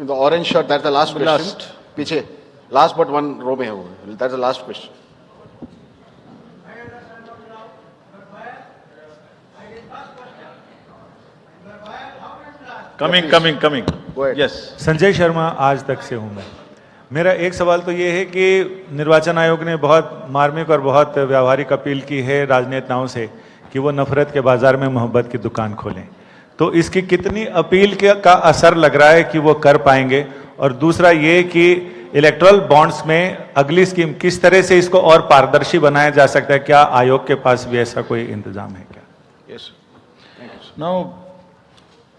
in the orange shirt, that's the last question. Last. पीछे, last but one row में है वो. That's the last question. Coming. Go ahead. Yes. Sanjay Sharma, आज तक से हूं मैं। मेरा एक सवाल तो ये है कि निर्वाचन आयोग ने बहुत मार्मिक और बहुत व्यावहारिक अपील की है राजनेताओं से कि वो नफरत के बाजार में मोहब्बत की दुकान खोलें। तो इसकी कितनी अपील का असर लग रहा है कि वो कर पाएंगे? और दूसरा ये कि इलेक्टोरल बॉन्ड्स में अगली स्कीम किस तरह से इसको और पारदर्शी बनाया जा सकता है? क्या आयोग के पास भी ऐसा कोई इंतजाम है क्या? यस, नाउ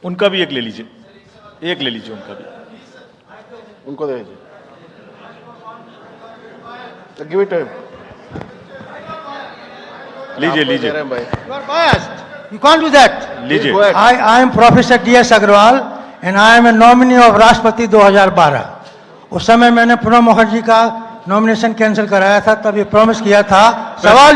उनका भी एक ले लीजिए, उनका भी, उनको दे दीजिए. Give it to him. लीजिए. You are biased. You can't do that. लीजिए. I am Professor D.S. Agrawal and I am a nominee of राष्ट्रपति 2012. उस समय मैंने प्रणब मुखर्जी का नॉमिनेशन कैंसिल कराया था, तब ये प्रॉमिस किया था, सवाल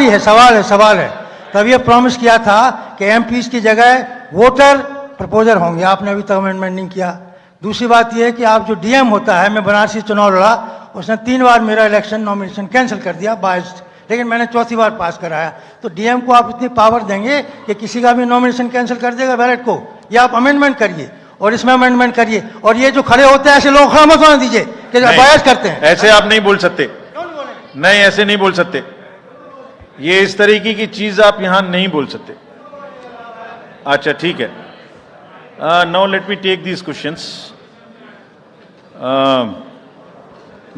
है, तब ये प्रॉमिस किया था कि एमपीज की जगह वोटर प्रपोजर होंगे। आपने अभी तक अमेंडमेंट नहीं किया। दूसरी बात यह है कि आप जो डीएम होता है, मैं बनारसी चुनाव लड़ा, उसने 3 बार मेरा इलेक्शन नॉमिनेशन कैंसिल कर दिया बायस्ड, लेकिन मैंने 4थी बार पास कराया। तो डीएम को आप इतनी पावर देंगे कि किसी का भी नॉमिनेशन कैंसिल कर देगा बैलेट को? या आप अमेंडमेंट करिए और इसमें अमेंडमेंट करिए। और ये जो खड़े होते हैं ऐसे लोग खड़ा मत होने दीजिए कि बायस करते हैं। ऐसे आप नहीं बोल सकते, नहीं ऐसे नहीं बोल सकते, ये इस तरीके की चीज आप यहां नहीं बोल सकते। अच्छा ठीक है, now let me take these questions.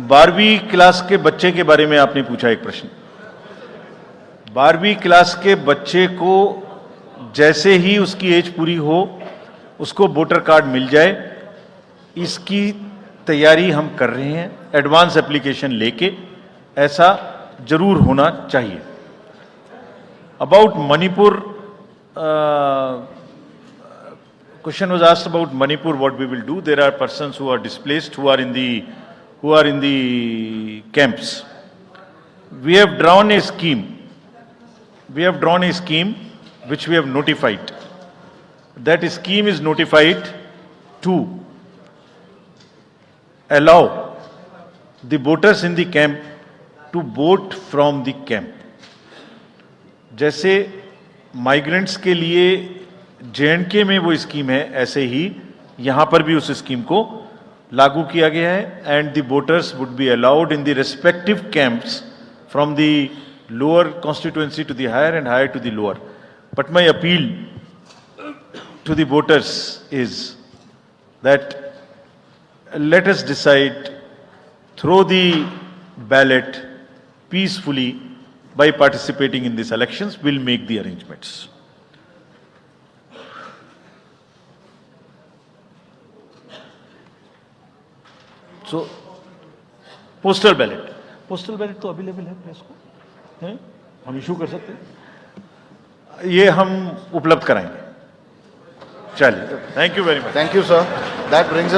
12वीं क्लास के बच्चे के बारे में आपने पूछा एक प्रश्न। 12वीं क्लास के बच्चे को जैसे ही उसकी एज पूरी हो उसको वोटर कार्ड मिल जाए, इसकी तैयारी हम कर रहे हैं, एडवांस एप्लीकेशन लेके, ऐसा जरूर होना चाहिए। About Manipur, question was asked about Manipur, what we will do. There are persons who are displaced, who are in the camps. We have drawn a scheme. Which we have notified. That scheme is notified to allow the voters in the camp to vote from the camp. जैसे migrants के लिए JNK में वो scheme है, ऐसे ही यहां पर भी उस स्कीम को लागू किया गया है। And the voters would be allowed in the respective camps from the lower constituency to the higher and higher to the lower. But my appeal to the voters is that let us decide, throw the ballot peacefully by participating in these elections will make the arrangements. So, postal ballot तो available है press को, हैं? हम issue कर सकते हैं, ये हम उपलब्ध कराएंगे. चलिए, thank you very much. Thank you, sir. That brings us